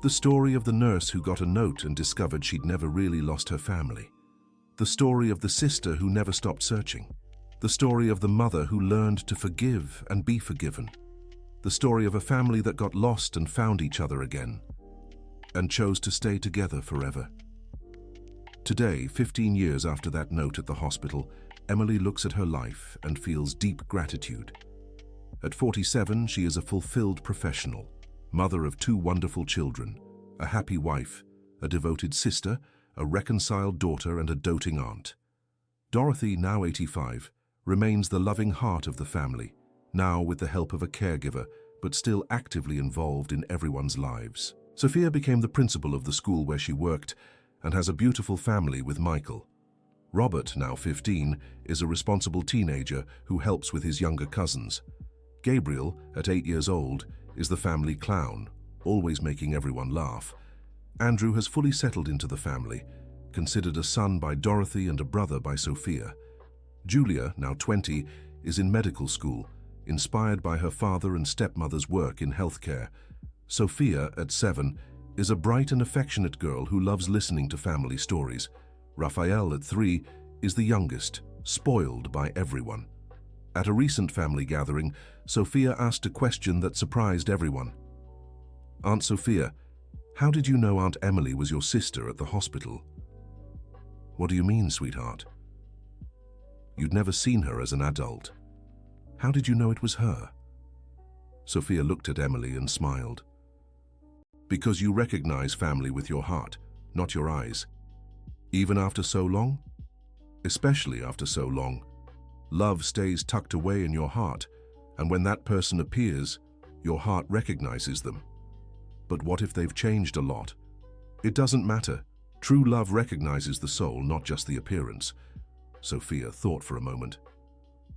S1: "The story of the nurse who got a note and discovered she'd never really lost her family. The story of the sister who never stopped searching. The story of the mother who learned to forgive and be forgiven. The story of a family that got lost and found each other again, and chose to stay together forever." Today, 15 years after that note at the hospital, Emily looks at her life and feels deep gratitude. At 47, she is a fulfilled professional, mother of 2 wonderful children, a happy wife, a devoted sister, a reconciled daughter, and a doting aunt. Dorothy, now 85, remains the loving heart of the family, now with the help of a caregiver, but still actively involved in everyone's lives. Sophia became the principal of the school where she worked and has a beautiful family with Michael. Robert, now 15, is a responsible teenager who helps with his younger cousins. Gabriel, at 8 years old, is the family clown, always making everyone laugh. Andrew has fully settled into the family, considered a son by Dorothy and a brother by Sophia. Julia, now 20, is in medical school, inspired by her father and stepmother's work in healthcare. Sophia, at 7, is a bright and affectionate girl who loves listening to family stories. Raphael, at 3, is the youngest, spoiled by everyone. At a recent family gathering, Sophia asked a question that surprised everyone. "Aunt Sophia, how did you know Aunt Emily was your sister at the hospital?" "What do you mean, sweetheart? You'd never seen her as an adult. How did you know it was her?" Sophia looked at Emily and smiled. "Because you recognize family with your heart, not your eyes. Even after so long? Especially after so long. Love stays tucked away in your heart, and when that person appears, your heart recognizes them. But what if they've changed a lot? It doesn't matter. True love recognizes the soul, not just the appearance." Sophia thought for a moment.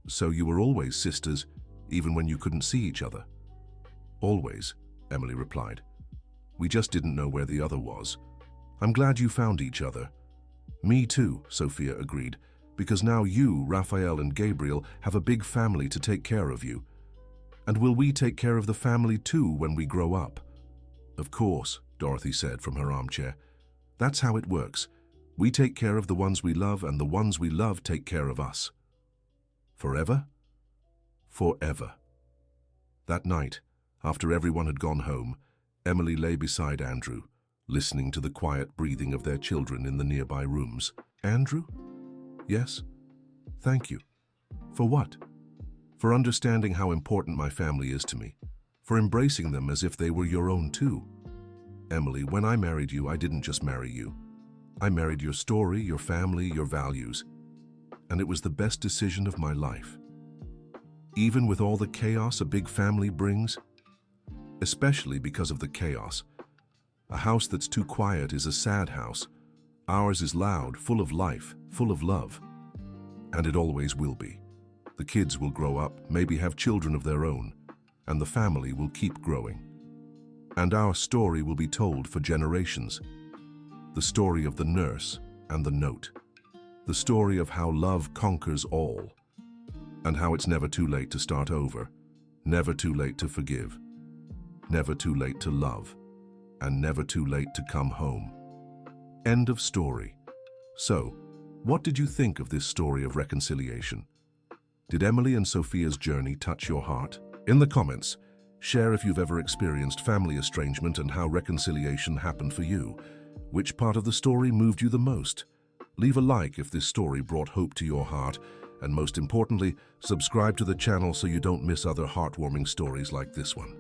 S1: "So you were always sisters, even when you couldn't see each other?" "Always," Emily replied. "We just didn't know where the other was. I'm glad you found each other." "Me too," Sophia agreed, "because now you, Raphael and Gabriel, have a big family to take care of you. And will we take care of the family too when we grow up?" "Of course," Dorothy said from her armchair. "That's how it works. We take care of the ones we love, and the ones we love take care of us." "Forever?" "Forever." That night, after everyone had gone home, Emily lay beside Andrew, listening to the quiet breathing of their children in the nearby rooms. "Andrew?" "Yes?" "Thank you." "For what?" "For understanding how important my family is to me. For embracing them as if they were your own too. Emily, when I married you, I didn't just marry you. I married your story, your family, your values. And it was the best decision of my life. Even with all the chaos a big family brings, especially because of the chaos. A house that's too quiet is a sad house. Ours is loud, full of life, full of love. And it always will be. The kids will grow up, maybe have children of their own, and the family will keep growing. And our story will be told for generations. The story of the nurse and the note. The story of how love conquers all. And how it's never too late to start over. Never too late to forgive. Never too late to love. And never too late to come home. End of story. So, what did you think of this story of reconciliation? Did Emily and Sophia's journey touch your heart? In the comments, share if you've ever experienced family estrangement and how reconciliation happened for you. Which part of the story moved you the most? Leave a like if this story brought hope to your heart, and most importantly, subscribe to the channel so you don't miss other heartwarming stories like this one.